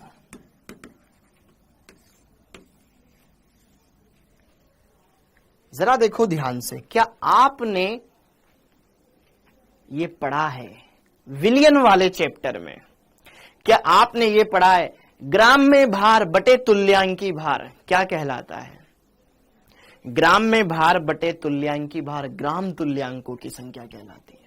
जरा देखो ध्यान से, क्या आपने ये पढ़ा है विलियन वाले चैप्टर में? क्या आपने ये पढ़ा है ग्राम में भार बटे तुल्यांकी भार क्या कहलाता है? ग्राम में भार बटे तुल्यांकी भार ग्राम तुल्यांकों की संख्या कहलाती है।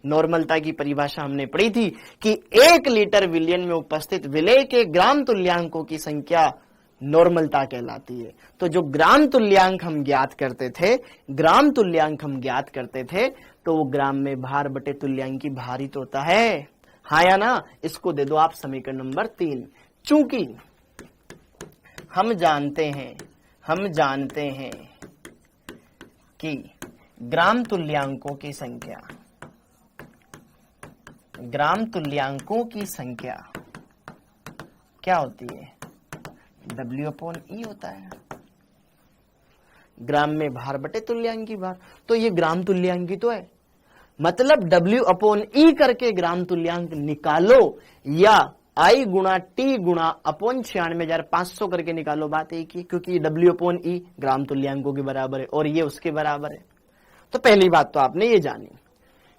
नॉर्मलता की परिभाषा हमने पढ़ी थी कि 1 लीटर विलियन में उपस्थित विलेय के ग्राम तुल्यांकों की संख्या नॉर्मलता कहलाती है। तो जो ग्राम तुल्यांक हम ज्ञात करते थे, ग्राम तुल्यांक हम ज्ञात करते थे, तो वो ग्राम में भार बटे तुल्यांकी भार ही तो होता है, हाँ या ना? इसको दे दो आप समीकरण नंबर 3। चूंकि हम जानते हैं कि ग्राम तुल्यांकों की संख्या क्या होती है? W/E होता है, ग्राम में भार बटे तुल्यांकी भार। तो ये ग्राम तुल्यांकी तो है, मतलब W/E करके ग्राम तुल्यांक निकालो या I गुणा T गुणा अपॉन 96,500 करके निकालो, बात एक ही, क्योंकि W/E ग्राम तुल्यांकों के बराबर है और ये उसके बराबर है। तो पहली बात तो आपने ये जानी।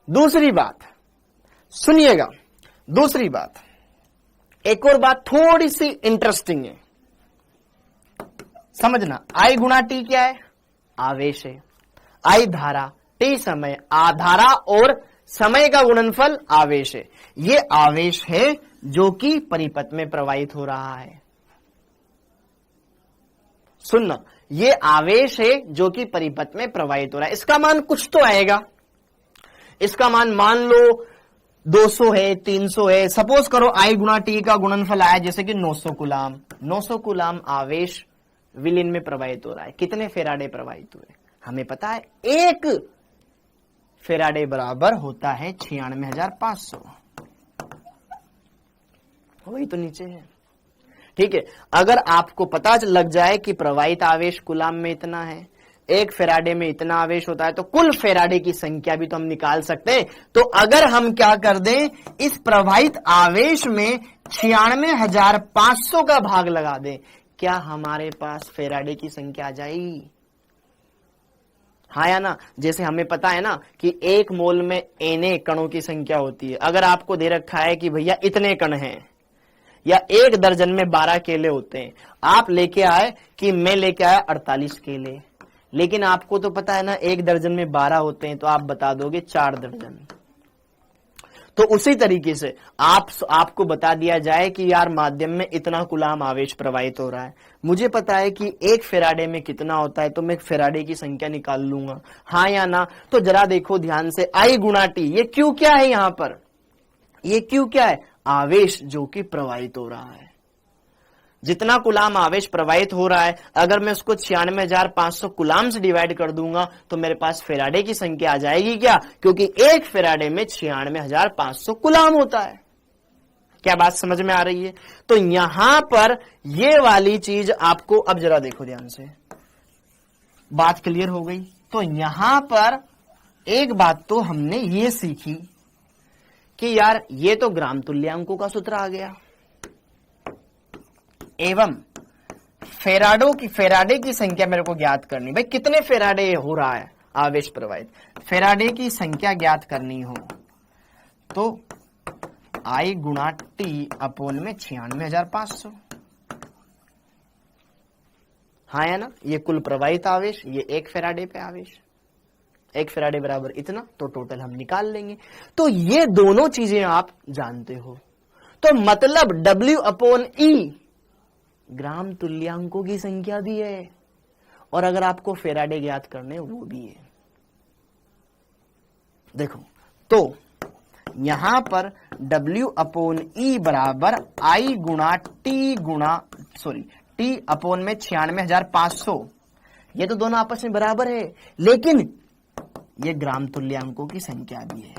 दूसरी बात सुनिएगा, दूसरी बात, एक और बात थोड़ी सी इंटरेस्टिंग है, समझना। I गुणा T क्या है? आवेश है। I धारा, T समय, धारा और समय का गुणनफल आवेश है। ये आवेश है जो कि परिपथ में प्रवाहित हो रहा है। सुनना, ये आवेश है जो कि परिपथ में प्रवाहित हो रहा है। इसका मान कुछ तो आएगा, इसका मान लो 200 है, 300 है। सपोज करो I गुणा T का गुणनफल आया जैसे कि 900 कूलाम। 900 कूलाम आवेश विलीन में प्रवाहित हो रहा है। कितने फेराडे प्रवाहित हुए? हमें पता है 1 फेराडे बराबर होता है 96,500, वही तो नीचे है। ठीक है, अगर आपको पता लग जाए कि प्रवाहित आवेश कूलाम में इतना है, 1 फेराडे में इतना आवेश होता है, तो कुल फेराडे की संख्या भी तो हम निकाल सकते हैं। तो अगर हम क्या कर दें, इस प्रवाहित आवेश में 96,500 का भाग लगा दें, क्या हमारे पास फेराडे की संख्या आ जाएगी? हाँ या ना? जैसे हमें पता है ना कि 1 मोल में Na कणों की संख्या होती है। अगर आपको दे रखा है कि भैया इतने कण हैं या 1 दर्जन में 12 केले होते हैं, आप लेके आए कि मैं लेके आया 48 केले, लेकिन आपको तो पता है ना 1 दर्जन में 12 होते हैं, तो आप बता दोगे 4 दर्जन। तो उसी तरीके से आपको बता दिया जाए कि यार माध्यम में इतना कूलाम आवेश प्रवाहित हो रहा है, मुझे पता है कि 1 फेराडे में कितना होता है, तो मैं फेराडे की संख्या निकाल लूंगा, हाँ या ना? तो जरा देखो ध्यान से, I गुणा T, ये क्यू क्या है यहां पर? ये क्यू क्या है? आवेश जो कि प्रवाहित हो रहा है। जितना कूलाम आवेश प्रवाहित हो रहा है, अगर मैं उसको 96,500 कूलाम से डिवाइड कर दूंगा तो मेरे पास फेराडे की संख्या आ जाएगी क्या? क्योंकि 1 फेराडे में 96,500 कूलाम होता है। क्या बात समझ में आ रही है? तो यहां पर ये वाली चीज आपको, अब जरा देखो ध्यान से, बात क्लियर हो गई। तो यहां पर एक बात तो हमने ये सीखी कि यार ये तो ग्राम तुल्यांकों का सूत्र आ गया, एवं फेराडे की संख्या मेरे को ज्ञात करनी। भाई कितने फेराडे हो रहा है आवेश प्रवाहित, फेराडे की संख्या ज्ञात करनी हो तो I गुणा T अपॉन में 96,500, हाँ है ना? ये कुल प्रवाहित आवेश, ये 1 फेराडे पे आवेश, 1 फेराडे बराबर इतना, तो टोटल हम निकाल लेंगे। तो ये दोनों चीजें आप जानते हो, तो मतलब W/E ग्राम तुल्यांकों की संख्या भी है, और अगर आपको फेराडे ज्ञात करने वो भी है। देखो, तो यहां पर W/E बराबर I गुणा T अपॉन में 96,500, ये तो दोनों आपस में बराबर है, लेकिन ये ग्राम तुल्यांकों की संख्या भी है,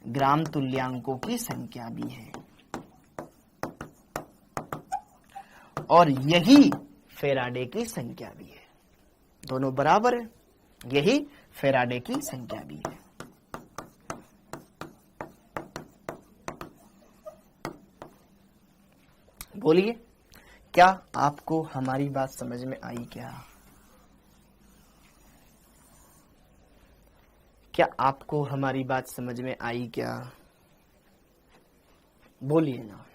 ग्राम तुल्यांकों की संख्या भी है, और यही फेराडे की संख्या भी है। दोनों बराबर है, यही फेराडे की संख्या भी है। बोलिए, क्या आपको हमारी बात समझ में आई क्या? क्या आपको हमारी बात समझ में आई क्या? बोलिए ना।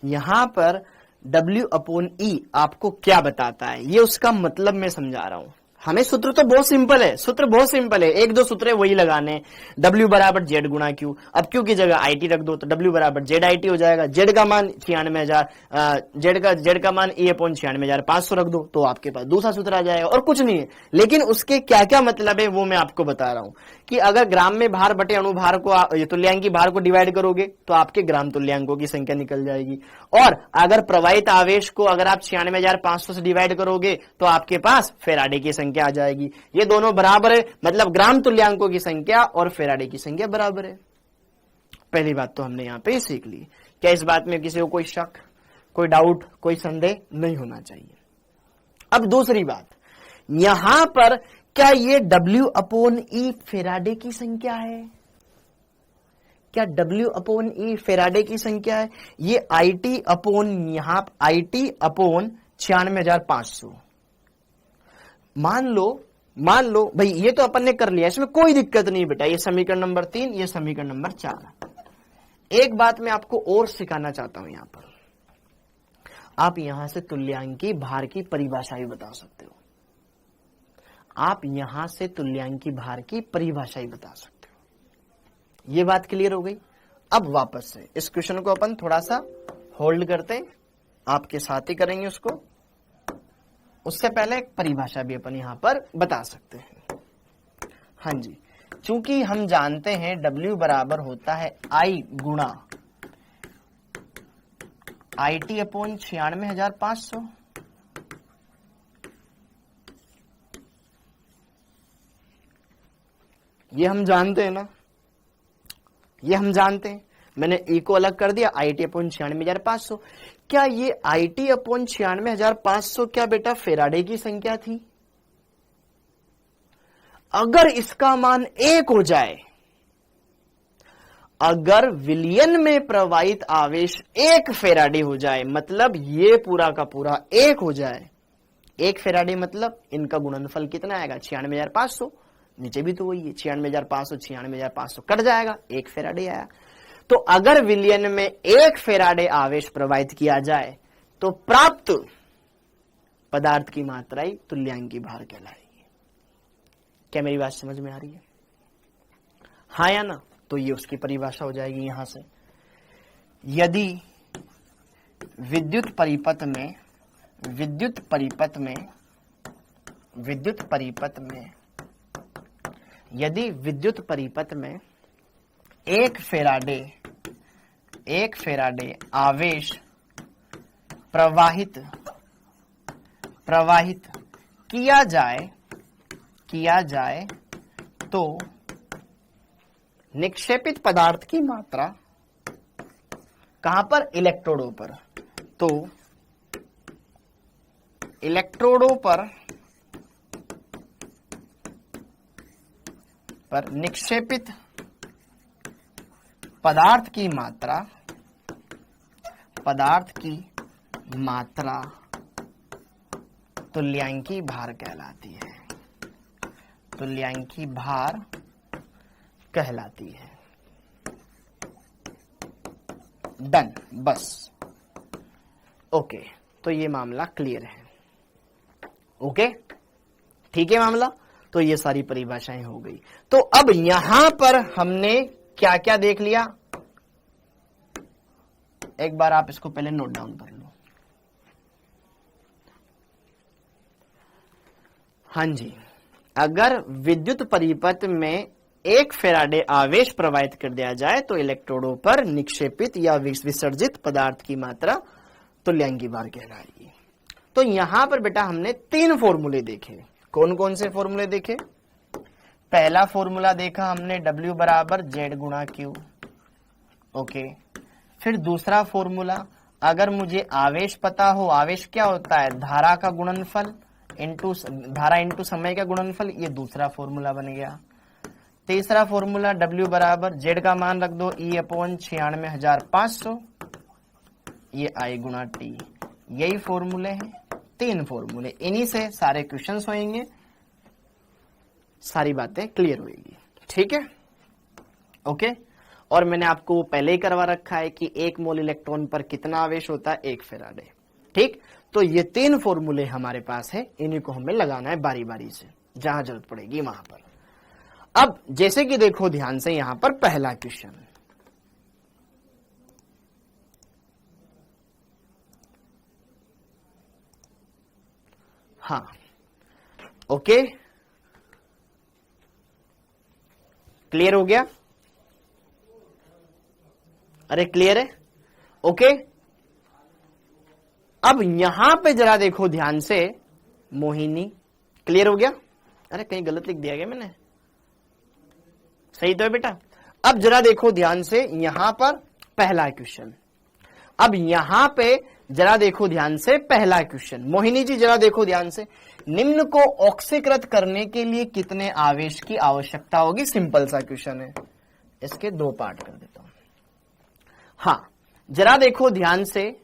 यहां पर W/E आपको क्या बताता है, ये उसका मतलब मैं समझा रहा हूं। हमें सूत्र तो बहुत सिंपल है, सूत्र बहुत सिंपल है, एक दो सूत्र है वही लगाने। W बराबर Z गुणा Q, अब Q की जगह IT रख दो तो W बराबर ZIT हो जाएगा। Z का मान 96,000, Z का मान E/96,500 रख दो तो आपके पास दूसरा सूत्र आ जाएगा, और कुछ नहीं है। लेकिन उसके क्या क्या मतलब है वो मैं आपको बता रहा हूं कि अगर ग्राम में भार बटे अणुभार को, तुल्यांकी भार को डिवाइड करोगे तो आपके ग्राम तुल्यांकों की संख्या निकल जाएगी, और अगर प्रवाहित आवेश को अगर आप 96,500 से डिवाइड करोगे तो आपके पास फेराडे की संख्या आ जाएगी। ये दोनों बराबर है, मतलब ग्राम तुल्यांकों की संख्या और फेराडे की संख्या बराबर है। पहली बात तो हमने यहां पे ही सीख ली। क्या इस बात में किसी को कोई शक, कोई डाउट, कोई संदेह नहीं होना चाहिए? अब दूसरी बात, यहां पर क्या ये W/E फेराडे की संख्या है? क्या W/E फेराडे की संख्या है? ये यहां IT अपॉन 96,500। मान लो भाई, ये तो अपन ने कर लिया, इसमें कोई दिक्कत नहीं बेटा। ये समीकरण नंबर 3, ये समीकरण नंबर 4। एक बात मैं आपको और सिखाना चाहता हूं यहां पर, आप यहां से तुल्यांकी भार की परिभाषा भी बता सकते हो। आप यहां से तुल्यांकी भार की परिभाषा ही बता सकते हो। ये बात क्लियर हो गई? अब वापस से इस क्वेश्चन को अपन थोड़ा सा होल्ड करते हैं, आपके साथ ही करेंगे उसको। उससे पहले एक परिभाषा भी अपन यहां पर बता सकते हैं। हाँ जी, चूंकि हम जानते हैं W बराबर होता है I गुणा IT अपॉन 96,500। ये हम जानते हैं ना, ये हम जानते हैं। मैंने E को अलग कर दिया, IT अपॉन 96,500। क्या ये IT अपॉन 96,500 क्या बेटा फेराडे की संख्या थी? अगर इसका मान 1 हो जाए, अगर विलयन में प्रवाहित आवेश 1 फेराडे हो जाए, मतलब ये पूरा का पूरा 1 हो जाए, 1 फेराडे मतलब इनका गुणनफल कितना आएगा? 96,500। नीचे भी तो वही है, 96,500 96,500 कट जाएगा, 1 फेराडे आया। तो अगर विलयन में 1 फेराडे आवेश प्रवाहित किया जाए तो प्राप्त पदार्थ की मात्रा ही तुल्यांकी भार कहलाएगी। क्या मेरी बात समझ में आ रही है? हाँ या ना? तो ये उसकी परिभाषा हो जाएगी यहां से। यदि विद्युत परिपथ में 1 फेराडे आवेश प्रवाहित किया जाए तो निक्षेपित पदार्थ की मात्रा कहां पर? इलेक्ट्रोडों पर। तो इलेक्ट्रोडों पर निक्षेपित पदार्थ की मात्रा तुल्यांकी भार कहलाती है। तुल्यांकी भार कहलाती है। डन, बस। ओके, तो ये मामला क्लियर है। ओके, ठीक है मामला। तो ये सारी परिभाषाएं हो गई। तो अब यहां पर हमने क्या क्या देख लिया, एक बार आप इसको पहले नोट डाउन कर लो। हाँ जी, अगर विद्युत परिपथ में 1 फेराडे आवेश प्रवाहित कर दिया जाए तो इलेक्ट्रोडों पर निक्षेपित या विसर्जित पदार्थ की मात्रा तुल्यांकी भार कहलाएगी। तो यहां पर बेटा हमने 3 फॉर्मूले देखे। कौन कौन से फॉर्मूले देखे? पहला फॉर्मूला देखा हमने W बराबर Z गुणा Q। ओके, फिर दूसरा फॉर्मूला, अगर मुझे आवेश पता हो, आवेश क्या होता है? धारा का गुणनफल धारा इंटू समय का गुणनफल, ये दूसरा फॉर्मूला बन गया। तीसरा फॉर्मूला W बराबर Z का मान रख दो E अपॉन 96,500, ये I गुणा T। यही फॉर्मूले हैं, 3 फॉर्मूले, इन्हीं से सारे क्वेश्चंस होंगे, सारी बातें क्लियर होगी। ठीक है, ओके। और मैंने आपको पहले ही करवा रखा है कि 1 मोल इलेक्ट्रॉन पर कितना आवेश होता है, 1 फैराडे। ठीक, तो ये 3 फॉर्मूले हमारे पास है, इन्हीं को हमें लगाना है बारी बारी से, जहां जरूरत पड़ेगी वहां पर। अब जैसे कि देखो ध्यान से यहां पर पहला क्वेश्चन, हाँ ओके, क्लियर हो गया? अरे क्लियर है, ओके। अब यहां पे जरा देखो ध्यान से, मोहिनी, क्लियर हो गया? अरे कहीं गलत लिख दिया गया मैंने, सही तो है बेटा? अब जरा देखो ध्यान से, यहां पर पहला क्वेश्चन, अब यहां पे जरा देखो ध्यान से पहला क्वेश्चन, मोहिनी जी जरा देखो ध्यान से, निम्न को ऑक्सीकृत करने के लिए कितने आवेश की आवश्यकता होगी? सिंपल सा क्वेश्चन है, इसके 2 पार्ट कर देता हूं। हाँ, जरा देखो ध्यान से,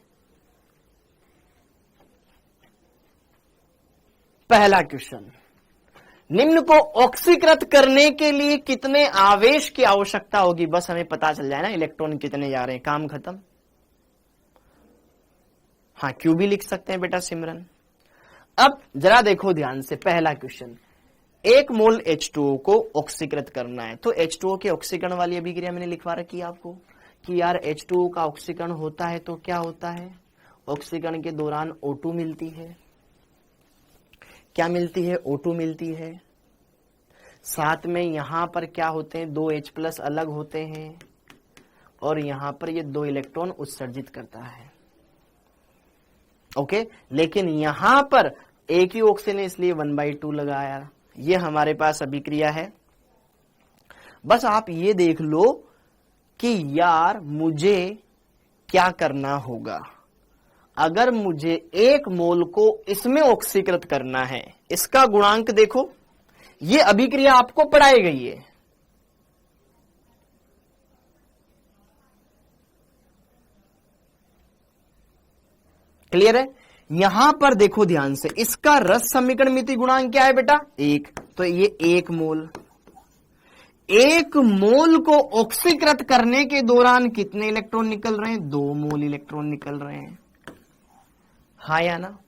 पहला क्वेश्चन, निम्न को ऑक्सीकृत करने के लिए कितने आवेश की आवश्यकता होगी? बस हमें पता चल जाए ना इलेक्ट्रॉन कितने जा रहे हैं, काम खत्म। हाँ, क्यू भी लिख सकते हैं बेटा सिमरन। अब जरा देखो ध्यान से, पहला क्वेश्चन, 1 मोल H2O को ऑक्सीकृत करना है, तो H2O के ऑक्सीकरण वाली अभिक्रिया मैंने लिखवा रखी है आपको कि यार H2O का ऑक्सीकरण होता है तो क्या होता है, ऑक्सीकरण के दौरान O2 मिलती है, क्या मिलती है? O2 मिलती है। साथ में यहां पर क्या होते हैं, 2 H+ अलग होते हैं और यहां पर ये 2 इलेक्ट्रॉन उत्सर्जित करता है, ओके। लेकिन यहां पर एक ही ऑक्सीजन है इसलिए 1/2 लगाया, ये हमारे पास अभिक्रिया है। बस आप ये देख लो कि यार मुझे क्या करना होगा, अगर मुझे 1 मोल को इसमें ऑक्सीकृत करना है, इसका गुणांक देखो, ये अभिक्रिया आपको पढ़ाई गई है, क्लियर है? यहां पर देखो ध्यान से, इसका रस समीकरण मिति गुणांक क्या है बेटा? 1, तो ये 1 मोल, 1 मोल को ऑक्सीकृत करने के दौरान कितने इलेक्ट्रॉन निकल रहे हैं? 2 मोल इलेक्ट्रॉन निकल रहे हैं, हाँ या ना?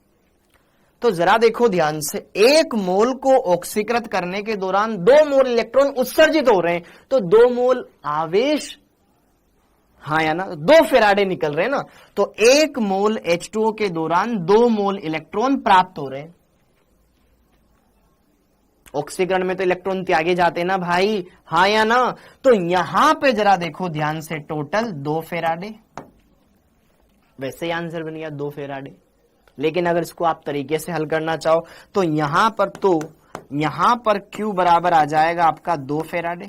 तो जरा देखो ध्यान से, 1 मोल को ऑक्सीकृत करने के दौरान 2 मोल इलेक्ट्रॉन उत्सर्जित हो रहे हैं, तो 2 मोल आवेश, हाँ या ना? 2 फैराडे निकल रहे हैं ना, तो 1 मोल H2O के दौरान 2 मोल इलेक्ट्रॉन प्राप्त हो रहे हैं। ऑक्सीकरण में तो इलेक्ट्रॉन त्यागे जाते हैं ना भाई, हाँ या ना? तो यहां पे जरा देखो ध्यान से, टोटल 2 फैराडे, वैसे ही आंसर बन गया 2 फैराडे। लेकिन अगर इसको आप तरीके से हल करना चाहो तो यहां पर Q बराबर आ जाएगा आपका 2 फैराडे,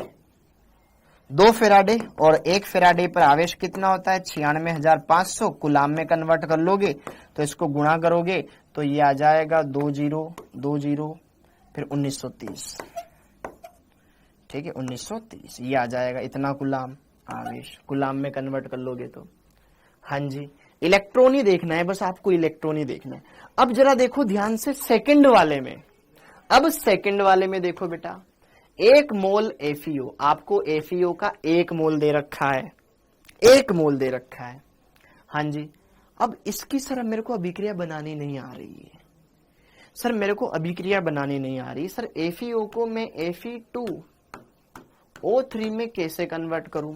2 फैराडे, और 1 फैराडे पर आवेश कितना होता है? 96,500। कुलाम में कन्वर्ट कर लोगे तो इसको गुणा करोगे तो ये आ जाएगा 2020 फिर 1930, ठीक है, 1930 ये आ जाएगा, इतना कुलाम आवेश, कुलाम में कन्वर्ट कर लोगे तो। हाँ जी, इलेक्ट्रॉन ही देखना है, बस आपको इलेक्ट्रॉन ही देखना है। अब जरा देखो ध्यान से सेकंड वाले में, अब सेकंड वाले में देखो बेटा, 1 मोल FeO, आपको FeO का 1 मोल दे रखा है, 1 मोल दे रखा है, हाँ जी। अब इसकी सर मेरे को अभिक्रिया बनानी नहीं आ रही है, सर मेरे को अभिक्रिया बनानी नहीं आ रही, सर FeO को मैं Fe2O3 में कैसे कन्वर्ट करूं,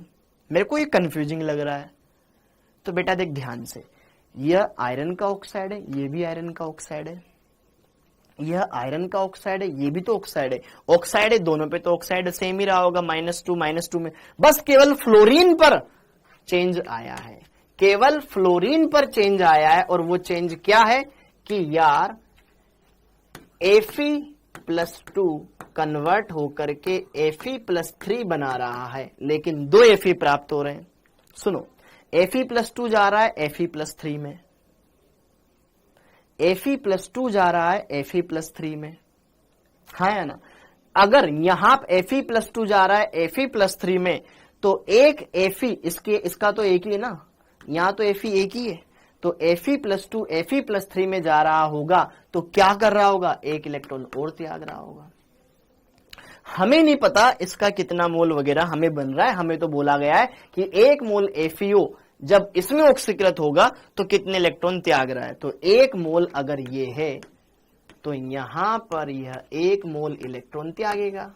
मेरे को ये कंफ्यूजिंग लग रहा है। तो बेटा देख ध्यान से, यह आयरन का ऑक्साइड है, ये भी आयरन का ऑक्साइड है, यह आयरन का ऑक्साइड है, ये भी तो ऑक्साइड है, ऑक्साइड है दोनों पे, तो ऑक्साइड सेम ही रहा होगा, -2 में, बस केवल फ्लोरीन पर चेंज आया है, केवल फ्लोरीन पर चेंज आया है। और वो चेंज क्या है कि यार Fe+2 कन्वर्ट होकर के Fe+3 बना रहा है, लेकिन 2 Fe प्राप्त हो रहे हैं। सुनो, Fe+2 जा रहा है Fe+3 में, Fe+2 जा रहा है Fe+3 में, हाँ या ना? अगर यहां Fe+2 जा रहा है Fe+3 में, तो एक Fe, इसका तो एक ही है ना, यहां तो Fe एक ही है, तो Fe+2 Fe+3 में जा रहा होगा, तो क्या कर रहा होगा? 1 इलेक्ट्रॉन और त्याग रहा होगा, हमें नहीं पता इसका कितना मोल वगैरह हमें बन रहा है, हमें तो बोला गया है कि 1 मोल FeO जब इसमें ऑक्सीकृत होगा तो कितने इलेक्ट्रॉन त्याग रहा है। तो 1 मोल अगर ये है तो यहां पर यह 1 मोल इलेक्ट्रॉन त्यागेगा।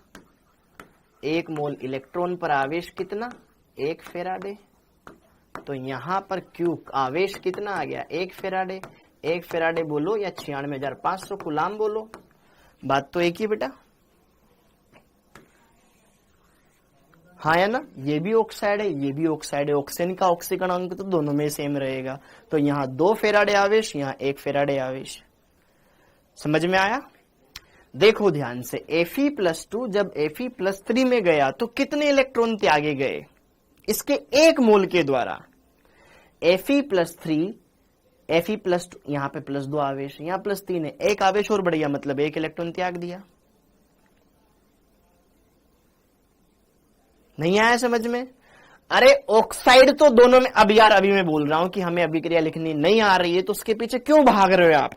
1 मोल इलेक्ट्रॉन पर आवेश कितना, 1 फेराडे। तो यहां पर क्यू आवेश कितना आ गया, 1 फेराडे। 1 फेराडे बोलो या 96,500 कूलाम बोलो, बात तो एक ही बेटा, हाँ है ना। ये भी ऑक्साइड है, ये भी ऑक्साइड है, ऑक्सीजन का ऑक्सीकरण अंक तो दोनों में सेम रहेगा। तो यहाँ 2 फेराडे आवेश, यहाँ 1 फेराडे आवेश। समझ में आया? देखो ध्यान से, Fe+2 जब Fe+3 में गया तो कितने इलेक्ट्रॉन त्यागे गए इसके 1 मोल के द्वारा। Fe+3, Fe+2, यहाँ पे +2 आवेश, यहाँ +3 है, 1 आवेश और बढ़ गया, मतलब 1 इलेक्ट्रॉन त्याग दिया। नहीं आया समझ में? अरे ऑक्साइड तो दोनों में, अब यार अभी मैं बोल रहा हूं कि हमें अभिक्रिया लिखनी नहीं आ रही है तो उसके पीछे क्यों भाग रहे हो आप?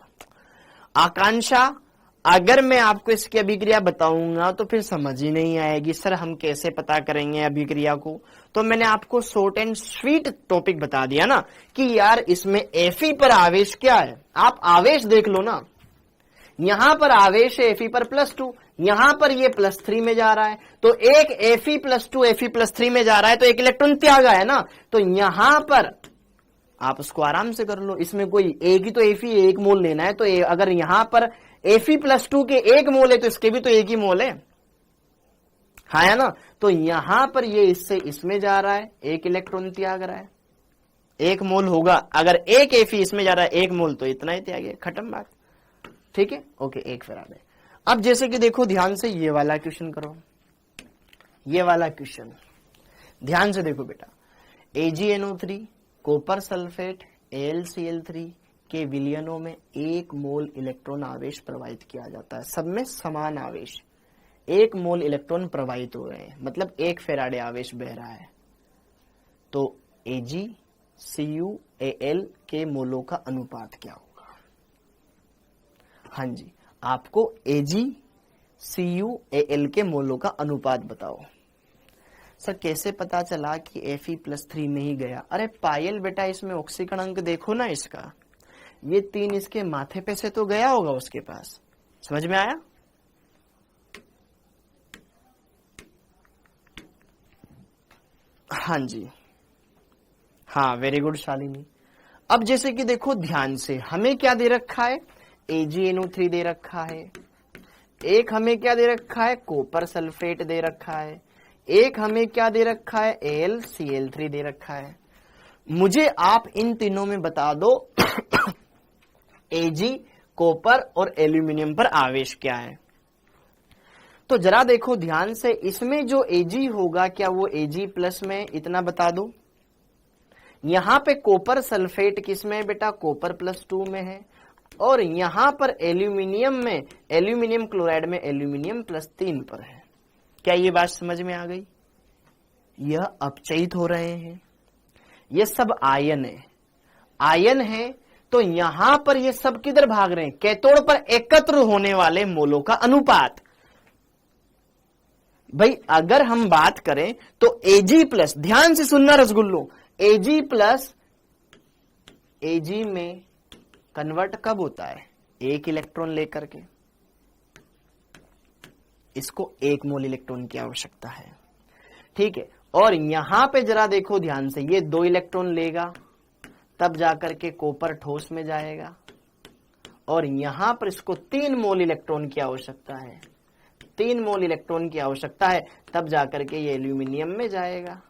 आकांक्षा, अगर मैं आपको इसकी अभिक्रिया बताऊंगा तो फिर समझ ही नहीं आएगी, सर हम कैसे पता करेंगे अभिक्रिया को। तो मैंने आपको शॉर्ट एंड स्वीट टॉपिक बता दिया ना कि यार इसमें Fe पर आवेश क्या है, आप आवेश देख लो ना। यहां पर आवेश है Fe पर +2, यहां पर ये +3 में जा रहा है, तो एक Fe+2 Fe+3 में जा रहा है तो 1 इलेक्ट्रॉन त्यागा है ना। तो यहां पर आप उसको आराम से कर लो, इसमें कोई एक ही तो Fe 1 मोल लेना है, तो अगर यहां पर Fe+2 के 1 मोल है तो इसके भी तो 1 ही मोल है, हाँ है ना। तो यहां पर ये इससे इसमें जा रहा है, 1 इलेक्ट्रॉन त्याग रहा है, 1 मोल होगा। अगर एक Fe इसमें जा रहा है 1 मोल तो इतना ही त्यागे, खत्म बात, ठीक है। Okay, 1 Faraday. अब जैसे कि देखो ध्यान से, ये वाला क्वेश्चन करो, ये वाला क्वेश्चन ध्यान से देखो बेटा। AgNO3 कॉपर सल्फेट AlCl3 के विलयनों में 1 मोल इलेक्ट्रॉन आवेश प्रवाहित किया जाता है, सब में समान आवेश, 1 मोल इलेक्ट्रॉन प्रवाहित हो रहे हैं, मतलब 1 फेराडे आवेश बह रहा है। तो AgCuAl के मोलों का अनुपात क्या होगा? हाँ जी, आपको AgCuAl के मोलों का अनुपात बताओ। सर कैसे पता चला कि Fe+3 में ही गया? अरे पायल बेटा, इसमें ऑक्सीकरण अंक देखो ना इसका, ये 3 इसके माथे पे से तो गया होगा उसके पास। समझ में आया? हाँ जी, हाँ वेरी गुड शालिनी। अब जैसे कि देखो ध्यान से, हमें क्या दे रखा है, AgNO3 दे रखा है, एक हमें क्या दे रखा है, कॉपर सल्फेट दे रखा है, एक हमें क्या दे रखा है, AlCl3 दे रखा है। मुझे आप इन तीनों में बता दो Ag, कॉपर और एल्यूमिनियम पर आवेश क्या है। तो जरा देखो ध्यान से, इसमें जो Ag होगा क्या वो Ag+ में, इतना बता दो। यहां पे कॉपर सल्फेट किस में है बेटा, कॉपर +2 में है, और यहां पर एल्यूमिनियम में, एल्यूमिनियम क्लोराइड में एल्यूमिनियम +3 पर है। क्या ये बात समझ में आ गई? यह अपचयित हो रहे हैं, ये सब आयन है, आयन है, तो यहां पर ये सब किधर भाग रहे हैं, कैथोड पर एकत्र होने वाले मोलों का अनुपात। भाई अगर हम बात करें तो Ag+, ध्यान से सुनना रसगुल्लो, Ag+ Ag में कन्वर्ट कब होता है, 1 इलेक्ट्रॉन लेकर के, इसको 1 मोल इलेक्ट्रॉन की आवश्यकता है, ठीक है। और यहां पे जरा देखो ध्यान से, ये 2 इलेक्ट्रॉन लेगा तब जाकर के कॉपर ठोस में जाएगा, और यहां पर इसको 3 मोल इलेक्ट्रॉन की आवश्यकता है, 3 मोल इलेक्ट्रॉन की आवश्यकता है, तब जाकर के ये एल्यूमिनियम में जाएगा।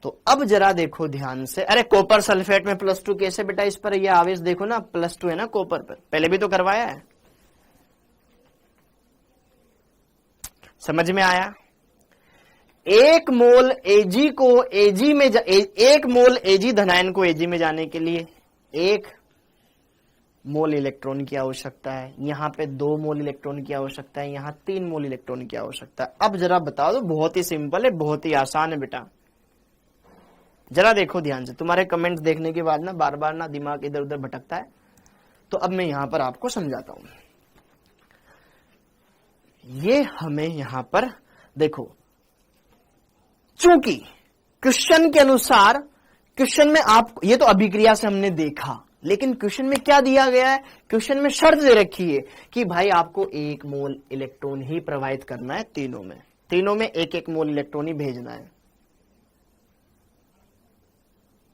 तो अब जरा देखो ध्यान से, अरे कॉपर सल्फेट में +2 कैसे बेटा, इस पर ये आवेश देखो ना, +2 है ना कॉपर पर, पहले भी तो करवाया है। समझ में आया? 1 मोल Ag को Ag में 1 मोल Ag धनायन को Ag में जाने के लिए 1 मोल इलेक्ट्रॉन की आवश्यकता है, यहां पे 2 मोल इलेक्ट्रॉन की आवश्यकता है, यहां 3 मोल इलेक्ट्रॉन की आवश्यकता है। अब जरा बता दो, बहुत ही सिंपल है, बहुत ही आसान है बेटा। जरा देखो ध्यान से, तुम्हारे कमेंट्स देखने के बाद ना बार बार ना दिमाग इधर उधर भटकता है, तो अब मैं यहां पर आपको समझाता हूं। ये हमें यहां पर देखो, चूंकि क्वेश्चन के अनुसार, क्वेश्चन में आप, ये तो अभिक्रिया से हमने देखा, लेकिन क्वेश्चन में क्या दिया गया है, क्वेश्चन में शर्त दे रखी है कि भाई आपको 1 मोल इलेक्ट्रॉन ही प्रोवाइड करना है, तीनों में 1-1 मोल इलेक्ट्रॉन ही भेजना है,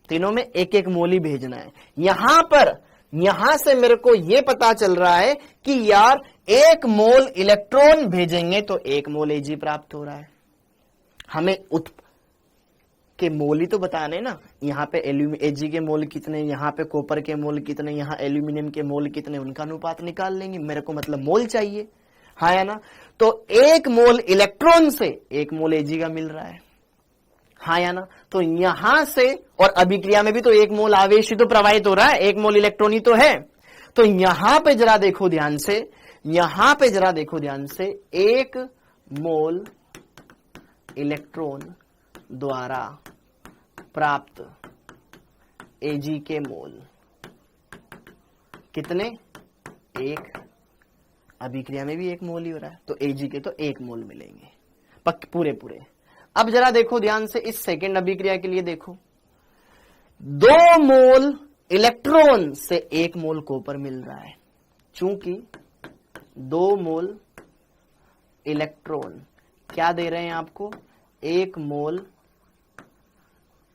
तीनों में 1-1 मोल ही भेजना है। यहां से मेरे को यह पता चल रहा है कि यार 1 मोल इलेक्ट्रॉन भेजेंगे तो 1 मोल Ag प्राप्त हो रहा है। हमें के मोल ही तो बताने ना, यहाँ पे Ag के मोल कितने, यहाँ पे कॉपर के मोल कितने, यहाँ एल्यूमिनियम के मोल कितने, उनका अनुपात निकाल लेंगे। मेरे को मतलब मोल चाहिए, हाँ या ना। तो 1 मोल इलेक्ट्रॉन से 1 मोल Ag का मिल रहा है, हाँ या ना। तो यहां से, और अभिक्रिया में भी तो 1 मोल आवेश ही तो प्रवाहित हो रहा है, 1 मोल इलेक्ट्रॉन ही तो है। तो यहां पे जरा देखो ध्यान से, 1 मोल इलेक्ट्रॉन द्वारा प्राप्त Ag के मोल कितने, 1। अभिक्रिया में भी 1 मोल ही हो रहा है, तो Ag के तो 1 मोल मिलेंगे पूरे। अब जरा देखो ध्यान से, इस सेकेंड अभिक्रिया के लिए देखो, 2 मोल इलेक्ट्रॉन से 1 मोल कॉपर मिल रहा है। चूंकि 2 मोल इलेक्ट्रॉन क्या दे रहे हैं आपको, 1 मोल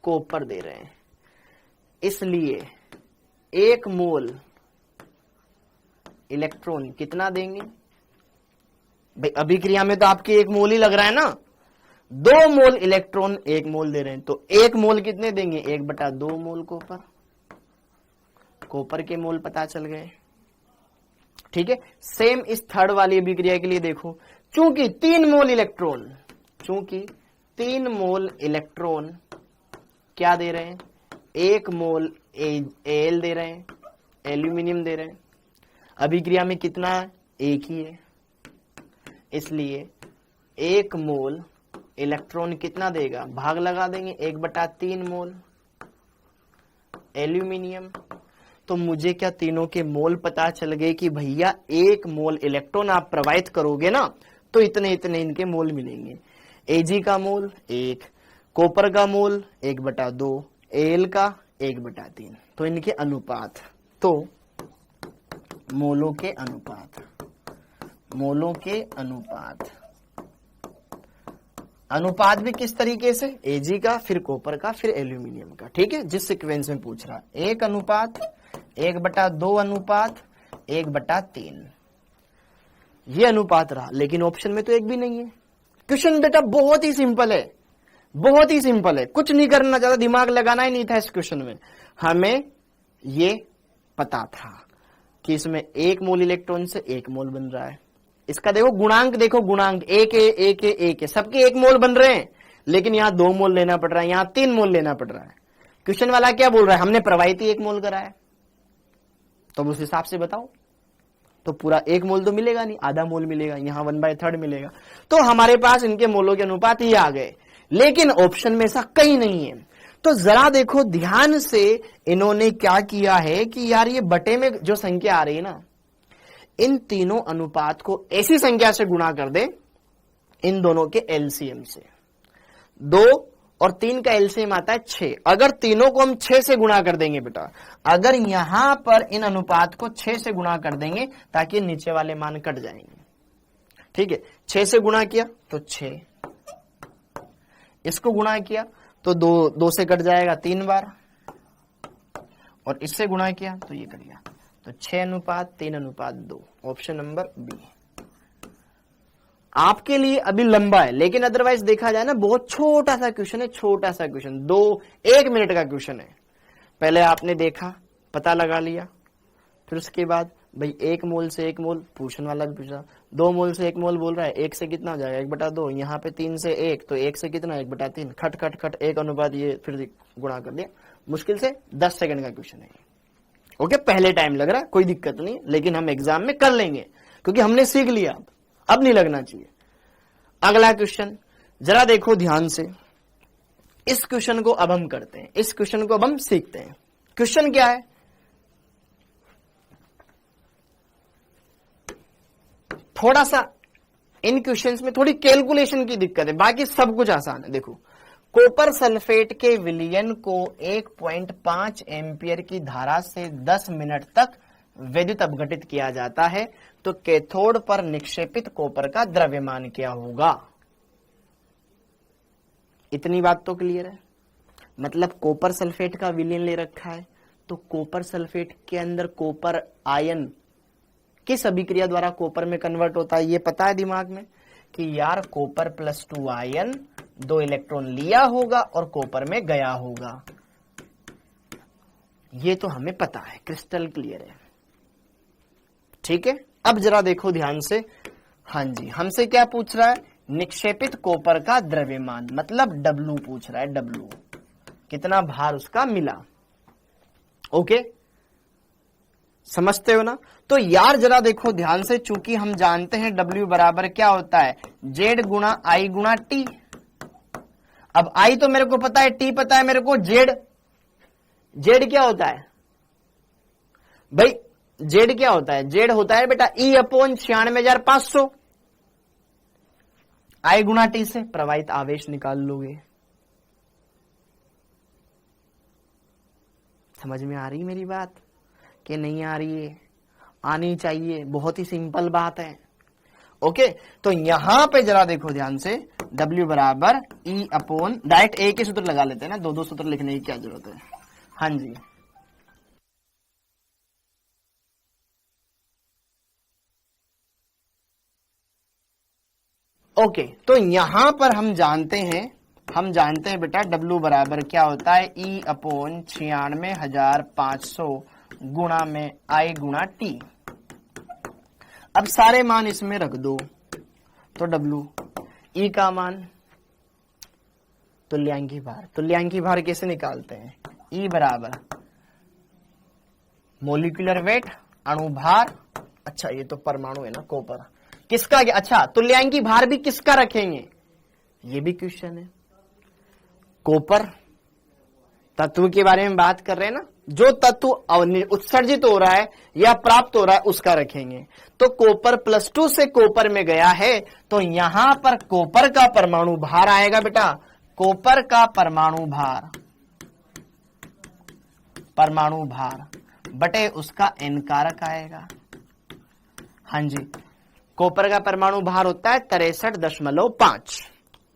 कॉपर दे रहे हैं, इसलिए 1 मोल इलेक्ट्रॉन कितना देंगे भाई, अभिक्रिया में तो आपके 1 मोल ही लग रहा है ना, 2 मोल इलेक्ट्रॉन 1 मोल दे रहे हैं, तो 1 मोल कितने देंगे, 1/2 मोल कॉपर के मोल पता चल गए। ठीक है, सेम इस थर्ड वाली अभिक्रिया के लिए देखो, चूंकि 3 मोल इलेक्ट्रॉन क्या दे रहे हैं, 1 मोल Al दे रहे हैं, एल्यूमिनियम दे रहे हैं। अभिक्रिया में कितना है, 1 ही है, इसलिए 1 मोल इलेक्ट्रॉन कितना देगा, भाग लगा देंगे, 1/3 मोल एल्यूमिनियम। तो मुझे क्या तीनों के मोल पता चल गए कि भैया 1 मोल इलेक्ट्रॉन आप प्रोवाइड करोगे ना तो इतने इनके मोल मिलेंगे। Ag का मोल 1, कॉपर का मोल 1/2, Al का 1/3। तो इनके अनुपात, तो मोलों के अनुपात भी किस तरीके से, Ag का, फिर कॉपर का, फिर एल्यूमिनियम का। ठीक है, जिस सीक्वेंस में पूछ रहा, 1 अनुपात 1/2 अनुपात 1/3, ये अनुपात रहा। लेकिन ऑप्शन में तो एक भी नहीं है। क्वेश्चन बेटा बहुत ही सिंपल है, कुछ नहीं करना, ज्यादा दिमाग लगाना ही नहीं था इस क्वेश्चन में। हमें ये पता था कि इसमें 1 मोल इलेक्ट्रॉन से 1 मोल बन रहा है। इसका देखो गुणांक, एक है, सबके 1 मोल बन रहे हैं, लेकिन यहाँ 2 मोल लेना पड़ रहा है, यहाँ 3 मोल लेना पड़ रहा है। क्वेश्चन वाला क्या बोल रहा है, हमने प्रवाहित ही 1 मोल करा है, तो उस हिसाब से बताओ, तो पूरा 1 मोल तो मिलेगा नहीं, आधा मोल मिलेगा, यहाँ 1/3 मिलेगा। तो हमारे पास इनके मोलों के अनुपात ये आ गए, लेकिन ऑप्शन में ऐसा कहीं नहीं है। तो जरा देखो ध्यान से, इन्होंने क्या किया है कि यार ये बटे में जो संख्या आ रही है ना, इन तीनों अनुपात को ऐसी संख्या से गुणा कर दे, इन दोनों के एलसीएम से। 2 और 3 का एलसीएम आता है 6। अगर तीनों को हम 6 से गुणा कर देंगे बेटा, अगर यहां पर इन अनुपात को 6 से गुणा कर देंगे ताकि नीचे वाले मान कट जाएंगे। ठीक है, 6 से गुणा किया तो 6, इसको गुणा किया तो 2 से कट जाएगा 3 बार, और इससे गुणा किया तो ये कट गया। तो 6:3:2, ऑप्शन नंबर बी। आपके लिए अभी लंबा है, लेकिन अदरवाइज देखा जाए ना, बहुत छोटा सा क्वेश्चन है, 1 मिनट का क्वेश्चन है। पहले आपने देखा, पता लगा लिया, फिर उसके बाद भाई 1 मोल से 1 मोल, पूछने वाला भी पूछा, 2 मोल से 1 मोल बोल रहा है, 1 से कितना हो जाएगा 1/2, यहाँ पे 3 से 1, तो 1 से कितना 1/3, खट खट खट 1 अनुपात, ये फिर गुणा कर दिया। मुश्किल से 10 सेकंड का क्वेश्चन है। ओके, पहले टाइम लग रहा है, कोई दिक्कत नहीं, लेकिन हम एग्जाम में कर लेंगे क्योंकि हमने सीख लिया, अब नहीं लगना चाहिए। अगला क्वेश्चन जरा देखो ध्यान से, इस क्वेश्चन को अब हम करते हैं, इस क्वेश्चन को अब हम सीखते हैं। क्वेश्चन क्या है, थोड़ा सा इन क्वेश्चंस में थोड़ी कैलकुलेशन की दिक्कत है, बाकी सब कुछ आसान है। देखो, कॉपर सल्फेट के विलयन को 1.5 एम्पियर की धारा से 10 मिनट तक विद्युत अपघटित किया जाता है, तो कैथोड पर निक्षेपित कॉपर का द्रव्यमान क्या होगा? इतनी बात तो क्लियर है। मतलब कॉपर सल्फेट का विलयन ले रखा है, तो कॉपर सल्फेट के अंदर कॉपर आयन किस अभिक्रिया द्वारा कॉपर में कन्वर्ट होता है, ये पता है दिमाग में कि यार कॉपर +2 आयन 2 इलेक्ट्रॉन लिया होगा और कॉपर में गया होगा। ये तो हमें पता है, क्रिस्टल क्लियर है। ठीक है, अब जरा देखो ध्यान से। हाँ जी, हमसे क्या पूछ रहा है? निक्षेपित कॉपर का द्रव्यमान, मतलब W पूछ रहा है। W कितना भार उसका मिला। ओके, समझते हो ना? तो यार जरा देखो ध्यान से, चूंकि हम जानते हैं W बराबर क्या होता है, Z गुणा I गुणा T। अब I तो मेरे को पता है, T पता है मेरे को, Z क्या होता है भाई? Z क्या होता है? Z होता है बेटा E/96,500। I गुणा T से प्रवाहित आवेश निकाल लोगे। समझ में आ रही मेरी बात कि नहीं आ रही है? आनी चाहिए, बहुत ही सिंपल बात है। ओके, तो यहां पे जरा देखो ध्यान से, W बराबर E/, डायरेक्ट एक ही सूत्र लगा लेते हैं ना, दो सूत्र लिखने की क्या जरूरत है। हाँ जी, ओके, तो यहां पर हम जानते हैं बेटा W बराबर क्या होता है, E/96,500 गुणा में I गुणा T। अब सारे मान इसमें रख दो, तो W, E का मान तुल्यांकी भार कैसे निकालते हैं? E बराबर मोलिकुलर वेट, अणु भार। अच्छा, ये तो परमाणु है ना, कॉपर। किसका? अच्छा, तुल्यांकी भार भी किसका रखेंगे, ये भी क्वेश्चन है। कॉपर तत्व के बारे में बात कर रहे हैं ना, जो तत्व उत्सर्जित हो रहा है या प्राप्त हो रहा है उसका रखेंगे। तो कॉपर +2 से कॉपर में गया है, तो यहां पर कॉपर का परमाणु भार आएगा बेटा, कॉपर का परमाणु भार बटे उसका N कारक आएगा। हाँ जी, कॉपर का परमाणु भार होता है 63.5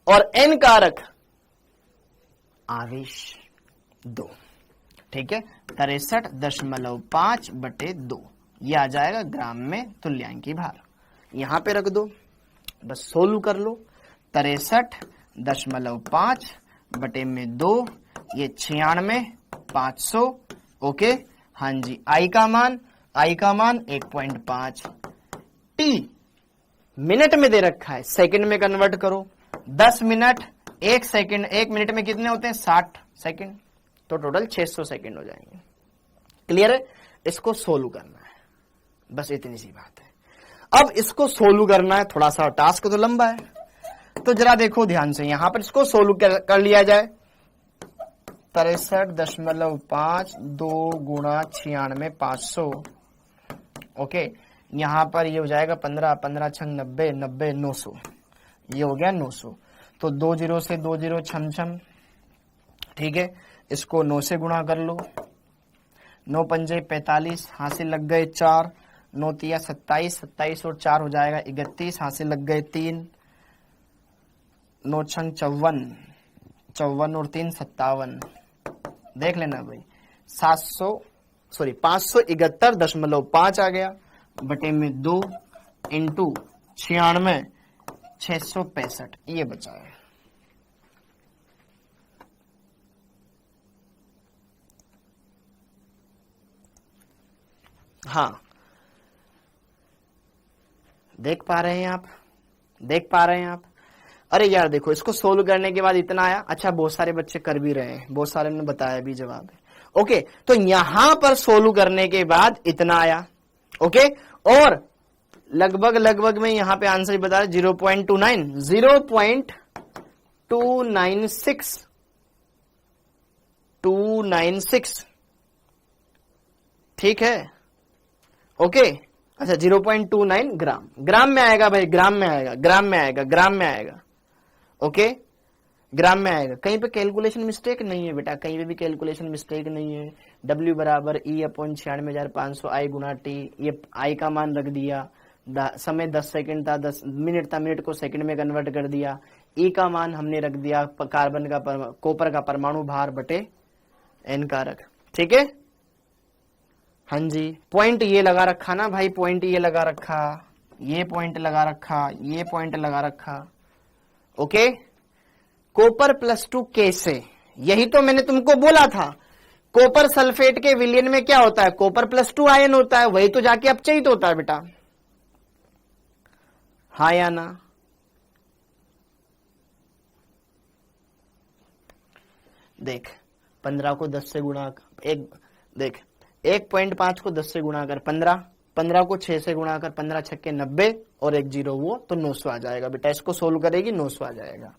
और N कारक आवेश 2। ठीक है, 63.5 बटे 2, ये आ जाएगा ग्राम में तुल्यांकी भार। यहां पे रख दो, बस सोल्व कर लो। 63.5 बटे में 2, ये 96,500। ओके, हाँ जी, I का मान 1.5। T मिनट में दे रखा है, सेकंड में कन्वर्ट करो। 10 मिनट 1 सेकंड, 1 मिनट में कितने होते हैं? 60 सेकंड, तो टोटल 600 सेकंड हो जाएंगे। क्लियर है? इसको सोल्व करना है, बस इतनी सी बात है। अब इसको सोल्व करना है, थोड़ा सा टास्क तो लंबा है, तो जरा देखो ध्यान से, यहां पर इसको सोल्व कर लिया जाए। 63.5 2 गुणा 96,500। ओके, यहां पर ये हो जाएगा 15 15 6 90 90 900, ये हो गया 900। तो 2 0 से 2 0 छम। ठीक है, इसको 9 से गुणा कर लो। 9 पंजे 45, हासिल लग गए 4, 9 तिया 27, 27 और 4 हो जाएगा 31, हासिल लग गए 3, 9 छंग 54, 54 और 3 57। देख लेना भाई, 571.5 आ गया, बटे में 2 इंटू 96 665, ये बचा है। हाँ, देख पा रहे हैं आप? अरे यार देखो, इसको सोल्व करने के बाद इतना आया। अच्छा, बहुत सारे बच्चे कर भी रहे हैं, बहुत सारे ने बताया भी जवाब है। ओके, तो यहां पर सोल्व करने के बाद इतना आया। ओके, और लगभग में यहां पे आंसर बता रहा 0.296। ठीक है, ओके, अच्छा 0.29 ग्राम, ग्राम में आएगा भाई, ग्राम में आएगा, ग्राम में आएगा, ग्राम में आएगा। ओके, ग्राम में आएगा। कहीं पे कैलकुलेशन मिस्टेक नहीं है बेटा, कहीं पे भी कैलकुलेशन मिस्टेक नहीं है। W बराबर E/96,500 I गुना टी, ये I का मान रख दिया, समय 10 सेकंड था, 10 मिनट था, मिनट को सेकंड में कन्वर्ट कर दिया। E का मान हमने रख दिया कार्बन का कॉपर का परमाणु भार बटे N कारक, ठीक है। हाँ जी, पॉइंट ये लगा रखा ना भाई, पॉइंट ये लगा रखा, ये पॉइंट लगा रखा, ये पॉइंट लगा रखा। ओके, कॉपर +2 कैसे, यही तो मैंने तुमको बोला था। कॉपर सल्फेट के विलयन में क्या होता है, कॉपर +2 आयन होता है, वही तो जाके अपचयित होता है बेटा, हाँ या ना। देख 15 को 10 से गुणा, एक देख 1.5 को 10 से गुणा कर 15, 15 को 6 से गुणा कर 15 छक्के 90 और एक 0 वो तो 900 आ जाएगा बेटा। इसको सोल्व करेगी 900 आ जाएगा,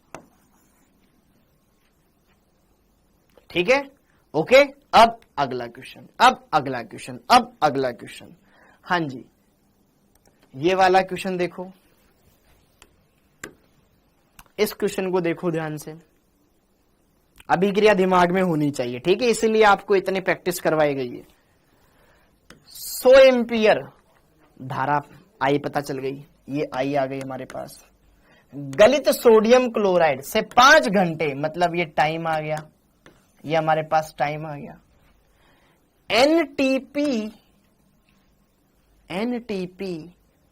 ठीक है। ओके, अब अगला क्वेश्चन, अब अगला क्वेश्चन, अब अगला क्वेश्चन। हाँ जी, ये वाला क्वेश्चन देखो, इस क्वेश्चन को देखो ध्यान से। अभिक्रिया दिमाग में होनी चाहिए, ठीक है, इसीलिए आपको इतनी प्रैक्टिस करवाई गई है। 100 एम्पियर धारा आई पता चल गई, ये आई आ गई हमारे पास। गलित सोडियम क्लोराइड से 5 घंटे, मतलब ये टाइम आ गया, ये हमारे पास टाइम आ गया। एनटीपी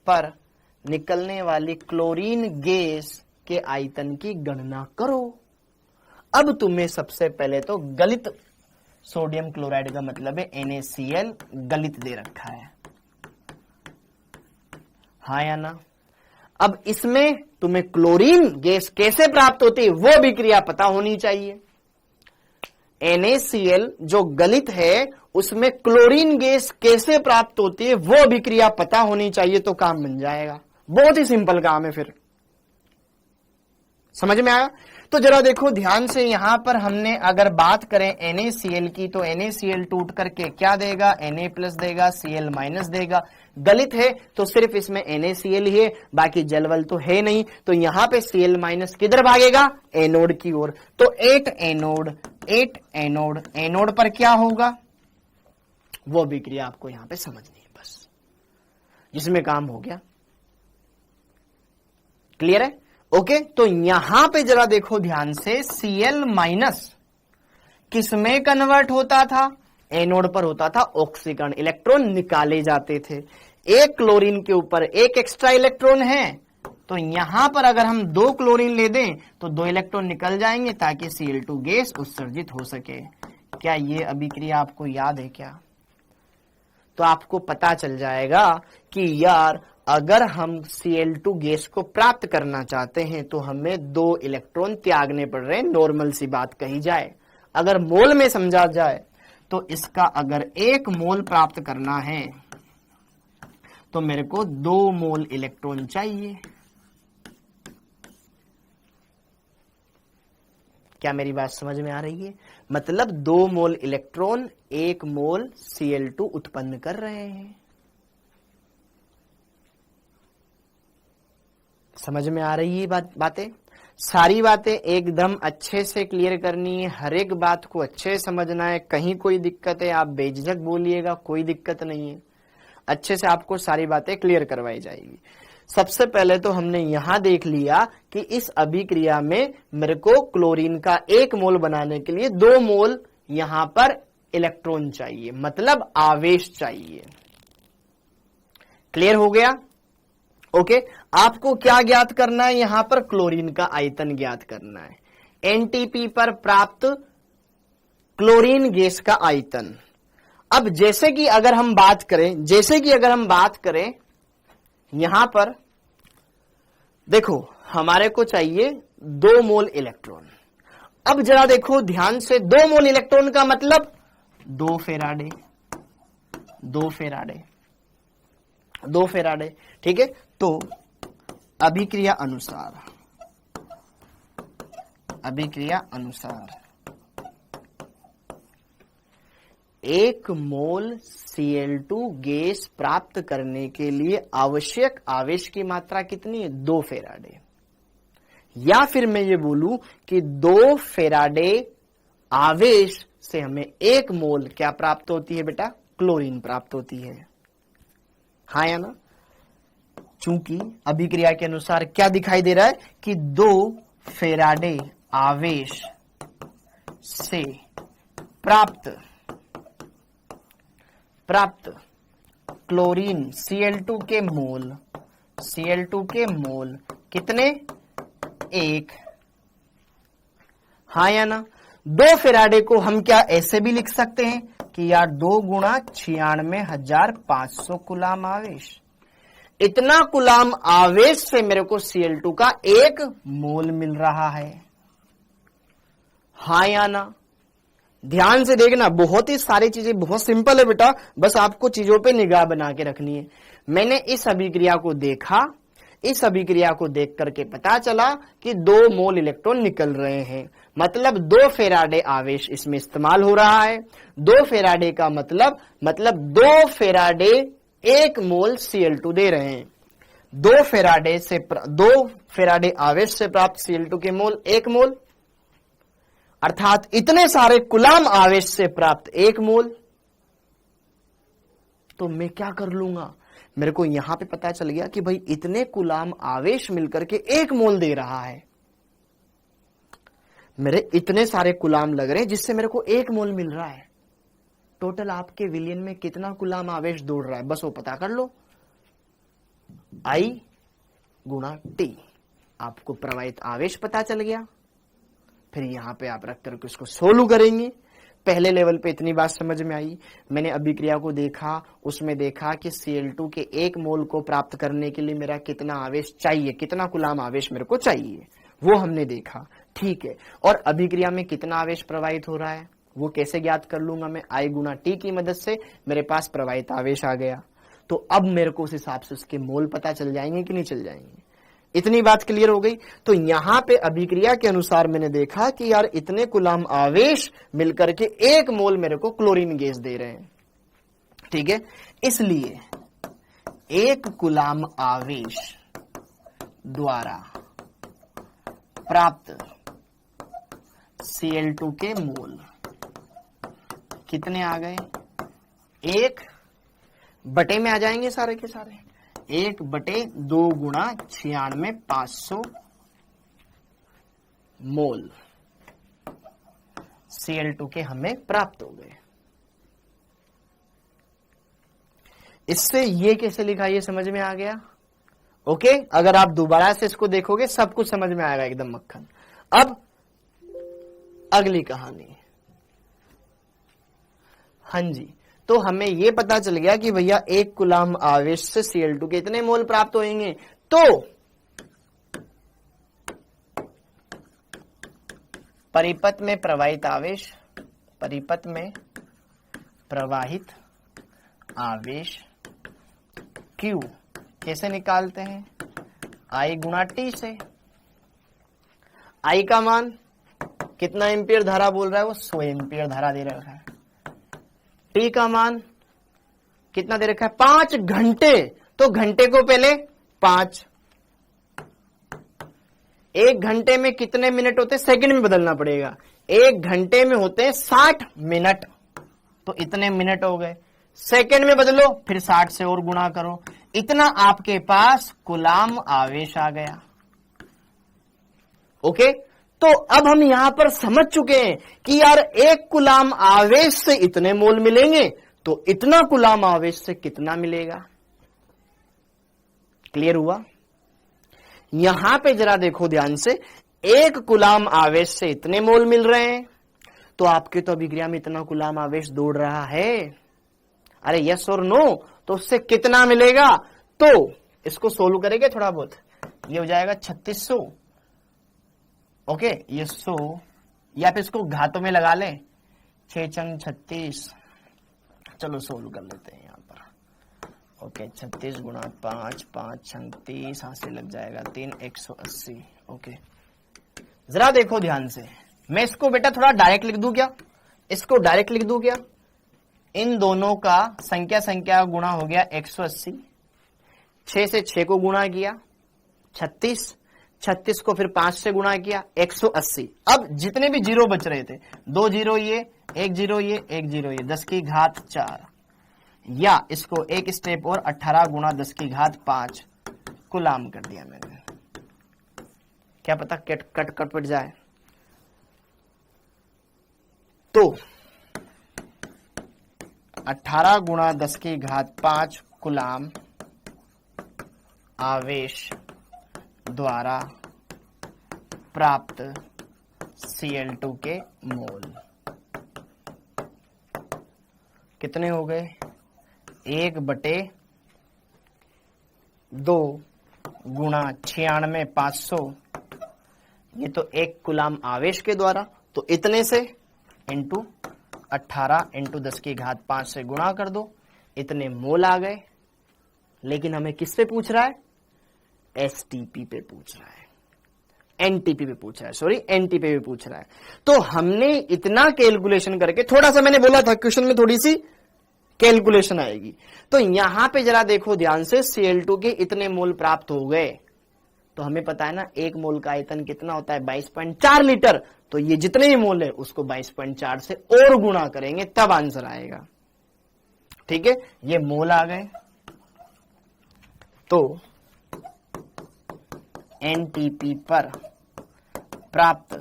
पर निकलने वाली क्लोरीन गैस के आयतन की गणना करो। अब तुम्हें सबसे पहले तो गलित सोडियम क्लोराइड का मतलब है NaCl, गलित दे रखा है, हाँ या ना। अब इसमें तुम्हें क्लोरीन गैस कैसे प्राप्त होती है वो भी क्रिया पता होनी चाहिए। NaCl जो गलित है उसमें क्लोरीन गैस कैसे प्राप्त होती है वो भी क्रिया पता होनी चाहिए, तो काम बन जाएगा। बहुत ही सिंपल काम है, फिर समझ में आया। तो जरा देखो ध्यान से, यहां पर हमने अगर बात करें NaCl की, तो NaCl टूट करके क्या देगा, Na+ देगा, Cl- देगा। गलित है तो सिर्फ इसमें NaCl ही है, बाकी जलवल तो है नहीं, तो यहां पे Cl- किधर भागेगा, एनोड की ओर। तो 8 एनोड, एनोड पर क्या होगा वो भी क्रिया आपको यहां पे समझनी है, बस जिसमें काम हो गया। क्लियर है। ओके, तो यहां पे जरा देखो ध्यान से, Cl- किसमें कन्वर्ट होता था, एनोड पर होता था ऑक्सीकरण, इलेक्ट्रॉन निकाले जाते थे। एक क्लोरीन के ऊपर एक एक्स्ट्रा इलेक्ट्रॉन है, तो यहां पर अगर हम 2 क्लोरीन ले दें तो 2 इलेक्ट्रॉन निकल जाएंगे ताकि Cl2 गैस उत्सर्जित हो सके। क्या ये अभिक्रिया आपको याद है क्या? तो आपको पता चल जाएगा कि यार अगर हम Cl2 गैस को प्राप्त करना चाहते हैं तो हमें 2 इलेक्ट्रॉन त्यागने पड़ रहे हैं। नॉर्मल सी बात कही जाए, अगर मोल में समझा जाए तो इसका अगर 1 मोल प्राप्त करना है तो मेरे को 2 मोल इलेक्ट्रॉन चाहिए। क्या मेरी बात समझ में आ रही है? मतलब 2 मोल इलेक्ट्रॉन 1 मोल Cl2 उत्पन्न कर रहे हैं। समझ में आ रही है बातें? सारी बातें एकदम अच्छे से क्लियर करनी है, हर एक बात को अच्छे से समझना है। कहीं कोई दिक्कत है आप बेझिझक बोलिएगा, कोई दिक्कत नहीं है। अच्छे से आपको सारी बातें क्लियर करवाई जाएगी। सबसे पहले तो हमने यहां देख लिया कि इस अभिक्रिया में मेरे को क्लोरीन का 1 मोल बनाने के लिए 2 मोल यहां पर इलेक्ट्रॉन चाहिए, मतलब आवेश चाहिए। क्लियर हो गया? ओके, आपको क्या ज्ञात करना है? यहां पर क्लोरीन का आयतन ज्ञात करना है। एनटीपी पर प्राप्त क्लोरीन गैस का आयतन। अब जैसे कि अगर हम बात करें, यहां पर देखो हमारे को चाहिए 2 मोल इलेक्ट्रॉन। अब जरा देखो ध्यान से, 2 मोल इलेक्ट्रॉन का मतलब 2 फेराडे, ठीक है। तो अभिक्रिया अनुसार 1 मोल Cl2 गैस प्राप्त करने के लिए आवश्यक आवेश की मात्रा कितनी है? 2 फेराडे। या फिर मैं ये बोलूं कि 2 फेराडे आवेश से हमें 1 मोल क्या प्राप्त होती है बेटा? क्लोरीन प्राप्त होती है। हाँ या ना? चूंकि अभिक्रिया के अनुसार क्या दिखाई दे रहा है कि 2 फेराडे आवेश से प्राप्त क्लोरीन Cl2 के मोल कितने? 1। हाँ या ना? 2 फेराडे को हम क्या ऐसे भी लिख सकते हैं कि यार 2 गुणा 96,500 कुलाम आवेश। इतना कुलाम आवेश से मेरे को Cl2 का 1 मोल मिल रहा है। हाँ या ना? ध्यान से देखना, बहुत ही सारी चीजें बहुत सिंपल है बेटा, बस आपको चीजों पे निगाह बना के रखनी है। मैंने इस अभिक्रिया को देखा, इस अभिक्रिया को देख करके पता चला कि 2 मोल इलेक्ट्रॉन निकल रहे हैं, मतलब 2 फेराडे आवेश इसमें इस्तेमाल हो रहा है। 2 फेराडे का मतलब 2 फेराडे 1 मोल Cl2 दे रहे हैं। 2 फेराडे आवेश से प्राप्त Cl2 के मोल 1 मोल, अर्थात इतने सारे कुलाम आवेश से प्राप्त 1 मोल। तो मैं क्या कर लूंगा, मेरे को यहां पे पता चल गया कि भाई इतने कुलाम आवेश मिलकर के 1 मोल दे रहा है। मेरे इतने सारे कुलाम लग रहे हैं जिससे मेरे को 1 मोल मिल रहा है। टोटल आपके विलियन में कितना कुलाम आवेश दौड़ रहा है, बस वो पता कर लो। I गुणा T, आपको प्रवाहित आवेश पता चल गया। फिर यहां पे आप रख करके उसको सोल्व करेंगे। पहले लेवल पे इतनी बात समझ में आई। मैंने अभिक्रिया को देखा, उसमें देखा कि Cl2 के 1 मोल को प्राप्त करने के लिए मेरा कितना आवेश चाहिए, कितना कुलाम आवेश मेरे को चाहिए, वो हमने देखा। ठीक है, और अभिक्रिया में कितना आवेश प्रवाहित हो रहा है वो कैसे ज्ञात कर लूंगा मैं? I गुणा T की मदद से मेरे पास प्रवाहित आवेश आ गया। तो अब मेरे को उस हिसाब से उसके मोल पता चल जाएंगे कि नहीं चल जाएंगे। इतनी बात क्लियर हो गई। तो यहां पे अभिक्रिया के अनुसार मैंने देखा कि यार इतने कुलाम आवेश मिलकर के 1 मोल मेरे को क्लोरीन गैस दे रहे हैं। ठीक है, इसलिए 1 कुलाम आवेश द्वारा प्राप्त Cl2 के मोल कितने आ गए? 1 बटे में आ जाएंगे सारे के सारे, 1/2 गुणा 96,500 मोल Cl2 के हमें प्राप्त हो गए। इससे ये कैसे लिखा, ये समझ में आ गया? ओके, अगर आप दोबारा से इसको देखोगे सब कुछ समझ में आएगा एकदम मक्खन। अब अगली कहानी। हाँ जी, तो हमें यह पता चल गया कि भैया 1 कुलाम आवेश से Cl2 के इतने मोल प्राप्त होंगे। तो परिपथ में प्रवाहित आवेश Q कैसे निकालते हैं? I गुणा T से। I का मान कितना एम्पियर धारा बोल रहा है वो? 100 एम्पियर धारा दे रखा है। T का मान कितना दे रखा है? 5 घंटे। तो घंटे को पहले 5, 1 घंटे में कितने मिनट होते हैं? सेकंड में बदलना पड़ेगा। 1 घंटे में होते हैं 60 मिनट, तो इतने मिनट हो गए। सेकंड में बदलो, फिर 60 से और गुणा करो, इतना आपके पास कुलाम आवेश आ गया। ओके, तो अब हम यहां पर समझ चुके हैं कि यार 1 कुलाम आवेश से इतने मोल मिलेंगे, तो इतना कुलाम आवेश से कितना मिलेगा। क्लियर हुआ? यहां पे जरा देखो ध्यान से, 1 कुलाम आवेश से इतने मोल मिल रहे हैं, तो आपके तो अभिक्रिया में इतना कुलाम आवेश दौड़ रहा है। अरे यस और नो, तो उससे कितना मिलेगा? तो इसको सोल्व करेंगे थोड़ा बहुत, ये हो जाएगा 3600। ओके, ये 100, या फिर इसको घातों में लगा लें, 6 चंग 36। चलो सोल्व कर लेते हैं यहां पर। ओके, 36 गुणा 5, 5 छंग 30, हाथ से लग जाएगा 3, 180। ओके, जरा देखो ध्यान से, मैं इसको बेटा थोड़ा डायरेक्ट लिख दूं क्या? इसको डायरेक्ट लिख दूं क्या? इन दोनों का संख्या संख्या गुणा हो गया 180, 6 से 6 को गुणा किया 36, 36 को फिर 5 से गुणा किया 180। अब जितने भी जीरो बच रहे थे, 2 जीरो ये, 1 जीरो ये, 1 जीरो ये, 10 की घात 4, या इसको एक स्टेप और 18 गुणा 10 की घात 5 गुलाम कर दिया मैंने। क्या पता कट पट जाए। तो 18 गुणा 10 की घात 5 गुलाम आवेश द्वारा प्राप्त Cl2 के मोल कितने हो गए? 1/2 गुणा 96,500, ये तो 1 गुलाम आवेश के द्वारा, तो इतने से इंटू 18 इंटू 10 की घात 5 से गुणा कर दो, इतने मोल आ गए। लेकिन हमें किस पे पूछ रहा है? एसटीपी पे पूछ रहा है, एनटीपी पे पूछ रहा है, सॉरी एनटीपी पे पूछ रहा है। तो हमने इतना कैलकुलेशन करके, थोड़ा सा मैंने बोला था क्वेश्चन में थोड़ी सी कैलकुलेशन आएगी, तो यहां पे जरा देखो ध्यान से, Cl2 के इतने मोल प्राप्त हो गए। तो हमें पता है ना 1 मोल का आयतन कितना होता है? 22.4 लीटर। तो ये जितने ही मोल है उसको 22.4 से और गुणा करेंगे तब आंसर आएगा। ठीक है, ये मोल आ गए। तो एनटीपी पर प्राप्त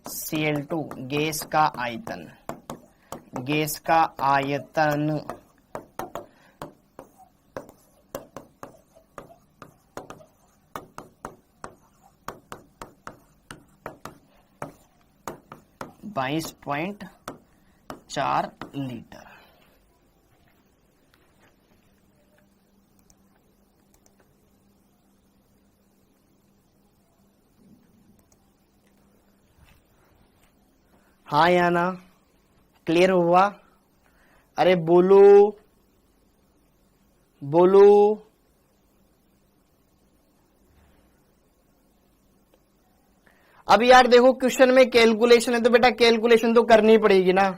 Cl2 गैस का आयतन, गैस का आयतन 22.4 लीटर। हाँ या ना? क्लियर हुआ? अरे बोलो बोलो। अब यार देखो क्वेश्चन में कैलकुलेशन है तो बेटा कैलकुलेशन तो करनी पड़ेगी ना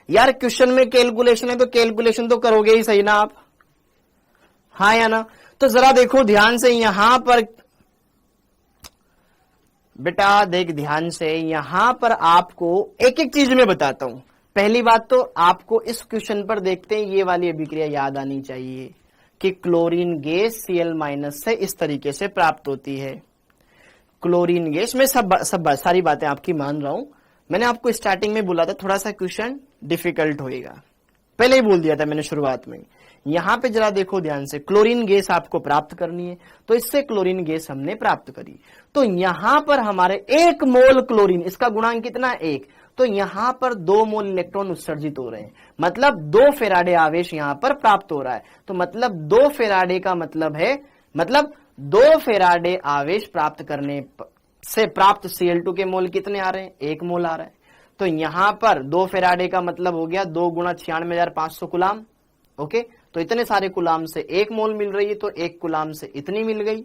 यार। क्वेश्चन में कैलकुलेशन है तो कैलकुलेशन तो करोगे ही सही ना आप? हाँ या ना? तो जरा देखो ध्यान से, यहां पर बेटा देख ध्यान से, यहां पर आपको एक एक चीज में बताता हूं। पहली बात तो आपको इस क्वेश्चन पर देखते हैं ये वाली अभिक्रिया याद आनी चाहिए कि क्लोरीन गैस Cl- से इस तरीके से प्राप्त होती है। क्लोरीन गैस में सब सारी बातें आपकी मान रहा हूं। मैंने आपको स्टार्टिंग में बोला था थोड़ा सा क्वेश्चन डिफिकल्ट होएगा, पहले ही बोल दिया था मैंने शुरुआत में। यहां पे जरा देखो ध्यान से, क्लोरीन गैस आपको प्राप्त करनी है, तो इससे क्लोरीन गैस हमने प्राप्त करी। तो यहां पर हमारे 1 मोल क्लोरीन, इसका गुणांक कितना? 1। तो यहां पर 2 मोल इलेक्ट्रॉन उत्सर्जित हो रहे हैं, मतलब 2 फेराडे आवेश यहां पर प्राप्त हो रहा है। तो मतलब 2 फेराडे का मतलब है, मतलब 2 फेराडे आवेश प्राप्त करने से प्राप्त Cl2 के मोल कितने आ रहे हैं? 1 मोल आ रहा है। तो यहां पर 2 फेराडे का मतलब हो गया 2 गुणा 96,500 कुलाम। ओके, तो इतने सारे कुलाम से 1 मोल मिल रही है, तो 1 कुलाम से इतनी मिल गई।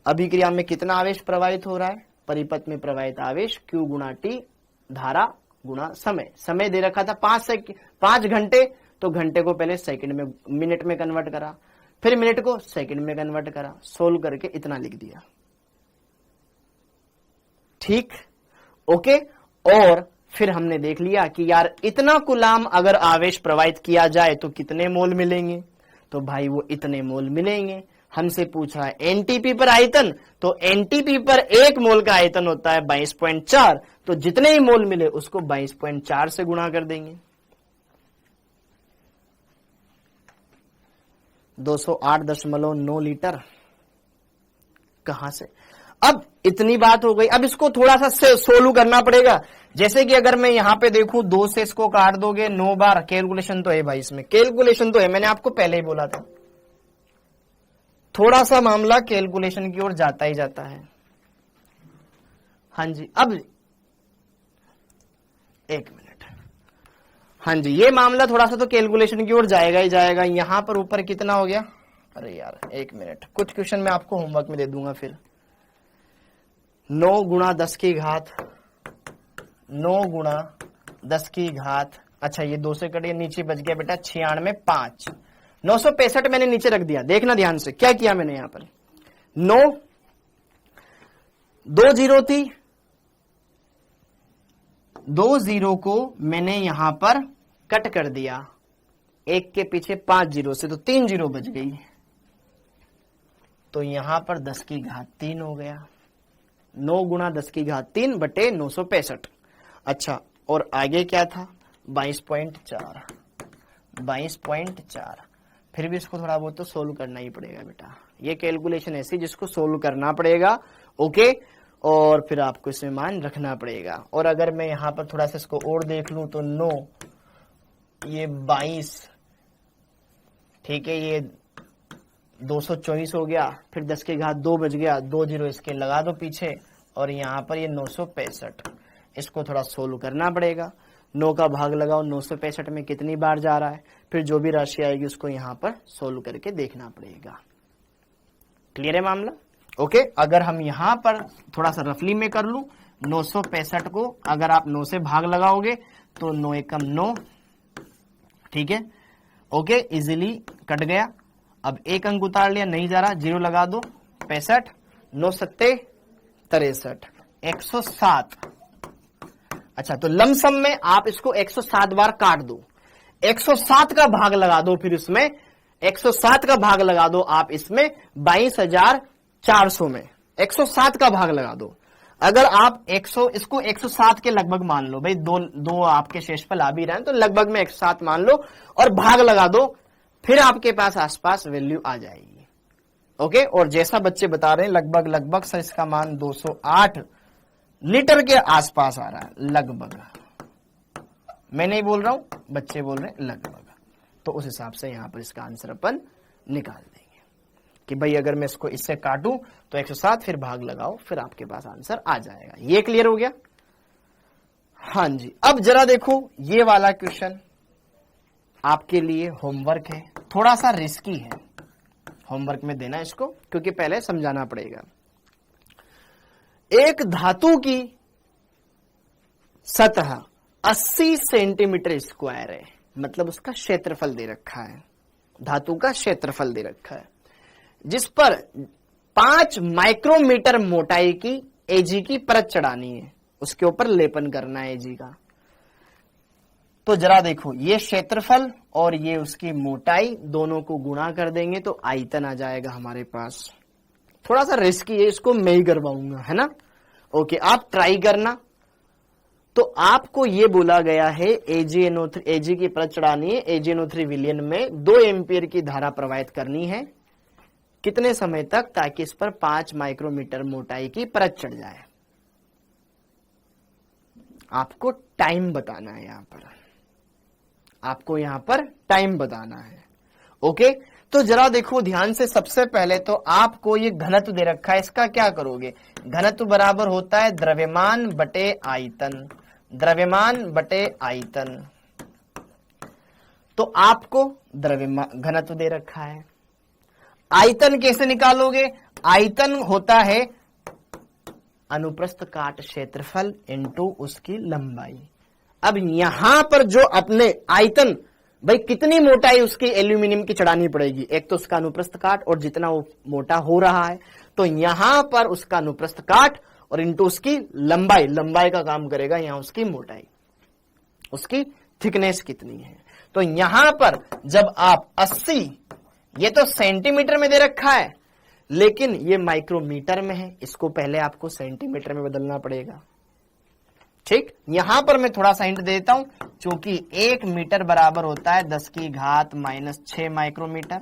अभिक्रिया में कितना आवेश प्रवाहित हो रहा है? परिपथ में प्रवाहित आवेश Q गुणा T, धारा गुणा समय। समय दे रखा था 5 घंटे, तो घंटे को पहले सेकंड में, मिनट में कन्वर्ट करा, फिर मिनट को सेकंड में कन्वर्ट करा, सोल्व करके इतना लिख दिया। ठीक, ओके। और फिर हमने देख लिया कि यार इतना कुलाम अगर आवेश प्रवाहित किया जाए तो कितने मोल मिलेंगे? तो भाई वो इतने मोल मिलेंगे। हमसे पूछ रहा है एनटीपी पर आयतन, तो एनटीपी पर 1 मोल का आयतन होता है 22.4, तो जितने ही मोल मिले उसको 22.4 से गुणा कर देंगे। 208.9 लीटर कहां से? अब इतनी बात हो गई, अब इसको थोड़ा सा सोल्व करना पड़ेगा। जैसे कि अगर मैं यहां पे देखूं, 2 से इसको काट दोगे 9 बार, कैलकुलेशन तो है भाई, इसमें कैलकुलेशन तो है, मैंने आपको पहले ही बोला था। थोड़ा सा मामला कैलकुलेशन की ओर जाता ही जाता है। हाँ जी, अब 1 मिनट। हाँ जी, ये मामला थोड़ा सा तो कैलकुलेशन की ओर जाएगा ही जाएगा। यहां पर ऊपर कितना हो गया? अरे यार 1 मिनट, कुछ क्वेश्चन मैं आपको होमवर्क में दे दूंगा फिर। 9 गुणा 10 की घात 9 गुणा 10 की घात, अच्छा ये 2 से कटिए, नीचे बच गया बेटा 96 5, 965 मैंने नीचे रख दिया। देखना ध्यान से क्या किया मैंने यहां पर, 9 2 जीरो थी, 2 जीरो को मैंने यहां पर कट कर दिया, एक के पीछे 5 जीरो से, तो 3 जीरो बच गई, तो यहां पर 10 की घात 3 हो गया। 9 गुणा 10 की घात 3 बटे 965। अच्छा और आगे क्या था, 22.4, 22.4। फिर भी इसको थोड़ा बहुत तो सोल्व करना ही पड़ेगा बेटा, ये कैलकुलेशन ऐसी जिसको सोल्व करना पड़ेगा। ओके, और फिर आपको इसमें मान रखना पड़ेगा। और अगर मैं यहां पर थोड़ा सा इसको और देख लूं तो 9 ये 22, ठीक है, ये 224 हो गया, फिर 10 की घात 2 बच गया, 2 जीरो इसके लगा दो पीछे, और यहां पर ये 965, इसको थोड़ा सोल्व करना पड़ेगा। 9 का भाग लगाओ 965 में कितनी बार जा रहा है, फिर जो भी राशि आएगी उसको यहां पर सोल्व करके देखना पड़ेगा। क्लियर है मामला? ओके, अगर हम यहां पर थोड़ा सा रफली में कर लूं, 965 को अगर आप 9 से भाग लगाओगे तो 9 एकम 9, ठीक है, ओके, इजीली कट गया। अब एक अंक उतार लिया, नहीं जा रहा, जीरो लगा दो, 65, 9 सत्ते 63, 107। अच्छा तो लमसम में आप इसको 107 बार काट दो, 107 का भाग लगा दो, फिर इसमें 107 का भाग लगा दो आप इसमें 22,400 में 107 का भाग लगा दो। अगर आप इसको 107 के लगभग मान लो भाई, दो आपके शेषफल आ भी रहे हैं तो लगभग में 107 मान लो और भाग लगा दो, फिर आपके पास आसपास वैल्यू आ जाएगी। ओके, और जैसा बच्चे बता रहे हैं लगभग से इसका मान 208 लीटर के आसपास आ रहा है, लगभग, मैं नहीं बोल रहा हूं, बच्चे बोल रहे हैं लगभग। तो उस हिसाब से यहां पर इसका आंसर अपन निकाल देंगे कि भाई अगर मैं इसको इससे काटूं तो 107, फिर भाग लगाओ, फिर आपके पास आंसर आ जाएगा। ये क्लियर हो गया? हाँ जी। अब जरा देखो ये वाला क्वेश्चन आपके लिए होमवर्क है, थोड़ा सा रिस्की है होमवर्क में देना इसको, क्योंकि पहले समझाना पड़ेगा। एक धातु की सतह 80 सेंटीमीटर स्क्वायर है, मतलब उसका क्षेत्रफल दे रखा है, धातु का क्षेत्रफल दे रखा है, जिस पर 5 माइक्रोमीटर मोटाई की एजी की परत चढ़ानी है, उसके ऊपर लेपन करना है एजी का। तो जरा देखो ये क्षेत्रफल और ये उसकी मोटाई दोनों को गुणा कर देंगे तो आयतन आ जाएगा हमारे पास। थोड़ा सा रिस्की है, इसको मैं ही करवाऊंगा, है ना? ओके, आप ट्राई करना। तो आपको ये बोला गया है एजी की परत चढ़ानी है, AgNO3 विलयन में 2 एम्पियर की धारा प्रवाहित करनी है, कितने समय तक, ताकि इस पर 5 माइक्रोमीटर मोटाई की परत चढ़ जाए। आपको टाइम बताना है, यहां पर आपको यहां पर टाइम बताना है। ओके, तो जरा देखो ध्यान से, सबसे पहले तो आपको ये घनत्व दे रखा है, इसका क्या करोगे, घनत्व बराबर होता है द्रव्यमान बटे आयतन, द्रव्यमान बटे आयतन। तो आपको द्रव्यमान घनत्व दे रखा है, आयतन कैसे निकालोगे, आयतन होता है अनुप्रस्थ काट क्षेत्रफल इनटू उसकी लंबाई। अब यहां पर जो अपने आयतन, भाई कितनी मोटाई उसकी एल्यूमिनियम की चढ़ानी पड़ेगी, एक तो उसका अनुप्रस्थ काट और जितना वो मोटा हो रहा है, तो यहां पर उसका अनुप्रस्थ काट और इनटू उसकी लंबाई, लंबाई का काम करेगा यहां उसकी मोटाई, उसकी थिकनेस कितनी है। तो यहां पर जब आप 80, ये तो सेंटीमीटर में दे रखा है लेकिन ये माइक्रोमीटर में है, इसको पहले आपको सेंटीमीटर में बदलना पड़ेगा। ठीक, यहां पर मैं थोड़ा सा हिंट देता हूं, क्योंकि 1 मीटर बराबर होता है 10 की घात -6 माइक्रोमीटर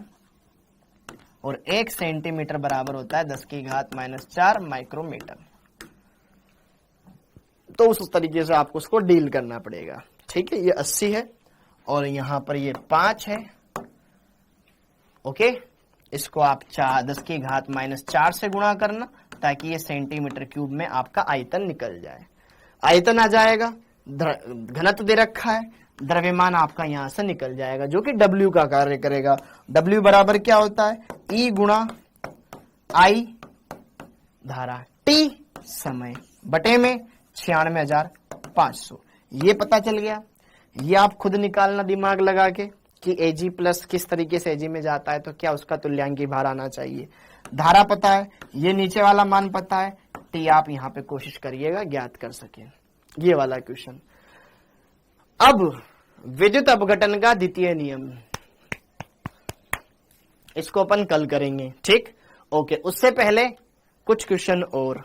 और 1 सेंटीमीटर बराबर होता है 10 की घात -4 माइक्रोमीटर। तो उस तरीके से आपको उसको डील करना पड़ेगा। ठीक है, ये 80 है और यहां पर ये 5 है। ओके, इसको आप 10 की घात -4 से गुणा करना, ताकि ये सेंटीमीटर क्यूब में आपका आयतन निकल जाए। आयतन आ जाएगा, घनत्व दे रखा है, द्रव्यमान आपका यहां से निकल जाएगा, जो कि W का कार्य करेगा। W बराबर क्या होता है, E गुणा I धारा, T समय, बटे में 96,500। ये पता चल गया। ये आप खुद निकालना दिमाग लगा के कि Ag प्लस किस तरीके से Ag में जाता है, तो क्या उसका तुल्यांकी भार आना चाहिए। धारा पता है, ये नीचे वाला मान पता है, T आप यहां पे कोशिश करिएगा ज्ञात कर सके। ये वाला क्वेश्चन। अब विद्युत अपघटन का द्वितीय नियम, इसको अपन कल करेंगे, ठीक। ओके, उससे पहले कुछ क्वेश्चन और।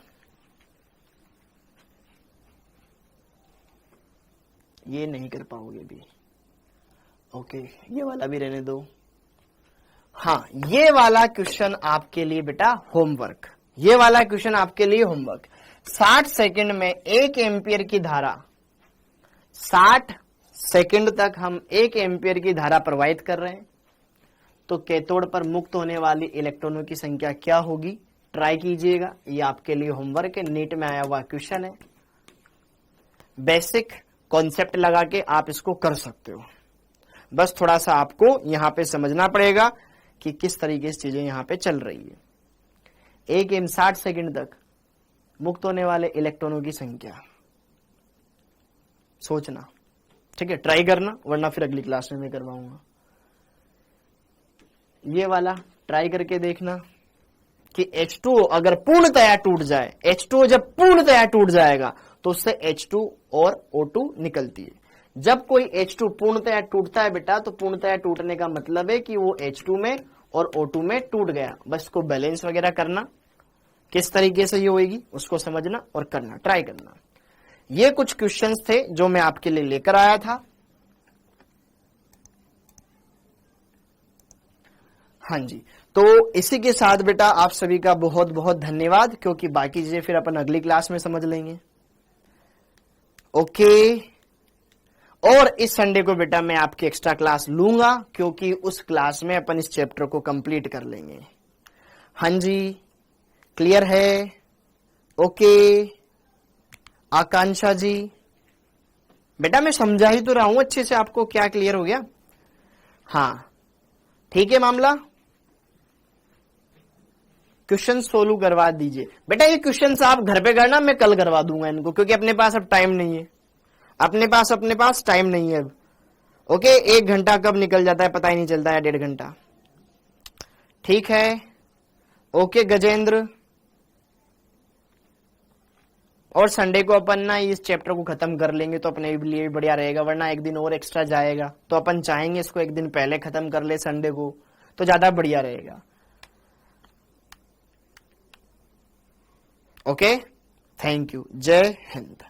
ये नहीं कर पाओगे भी, ओके, ये वाला भी रहने दो। हाँ, ये वाला क्वेश्चन आपके लिए बेटा होमवर्क, ये वाला क्वेश्चन आपके लिए होमवर्क। 60 सेकंड में 1 एम्पियर की धारा, 60 सेकंड तक हम 1 एम्पियर की धारा प्रवाहित कर रहे हैं, तो कैथोड पर मुक्त होने वाली इलेक्ट्रॉनों की संख्या क्या होगी, ट्राई कीजिएगा। ये आपके लिए होमवर्क है, नीट में आया हुआ क्वेश्चन है। बेसिक कॉन्सेप्ट लगा के आप इसको कर सकते हो, बस थोड़ा सा आपको यहां पे समझना पड़ेगा कि किस तरीके से चीजें यहां पे चल रही है। 1 एम 60 सेकंड तक मुक्त होने वाले इलेक्ट्रॉनों की संख्या सोचना, ठीक है, ट्राई करना, वरना फिर अगली क्लास में मैं करवाऊंगा। ये वाला ट्राई करके देखना कि H2O अगर पूर्णतया टूट जाए, H2O जब पूर्णतया टूट जाएगा तो उससे H2 और O2 निकलती है। जब कोई H2 पूर्णतया टूटता है बेटा, तो पूर्णतया टूटने का मतलब है कि वो H2 में और O2 में टूट गया। बस इसको बैलेंस वगैरह करना, किस तरीके से ये होगी उसको समझना और करना, ट्राई करना। ये कुछ क्वेश्चंस थे जो मैं आपके लिए लेकर आया था। हाँ जी, तो इसी के साथ बेटा आप सभी का बहुत बहुत धन्यवाद, क्योंकि बाकी चीजें फिर अपन अगली क्लास में समझ लेंगे। ओके, और इस संडे को बेटा मैं आपकी एक्स्ट्रा क्लास लूंगा, क्योंकि उस क्लास में अपन इस चैप्टर को कंप्लीट कर लेंगे। हाँ जी, क्लियर है? ओके, आकांक्षा जी, बेटा मैं समझा ही तो रहा हूं अच्छे से आपको, क्या क्लियर हो गया? हाँ, ठीक है मामला। क्वेश्चन सोल्व करवा दीजिए बेटा। ये क्वेश्चन आप घर पे करना, मैं कल करवा दूंगा इनको, क्योंकि अपने पास अब टाइम नहीं है, अपने पास टाइम नहीं है अब। ओके, 1 घंटा कब निकल जाता है पता ही नहीं चलता है, 1.5 घंटा। ठीक है, ओके गजेंद्र। और संडे को अपन ना इस चैप्टर को खत्म कर लेंगे तो अपने लिए भी बढ़िया रहेगा, वरना 1 दिन और एक्स्ट्रा जाएगा। तो अपन चाहेंगे इसको 1 दिन पहले खत्म कर ले संडे को, तो ज्यादा बढ़िया रहेगा। ओके, थैंक यू, जय हिंद।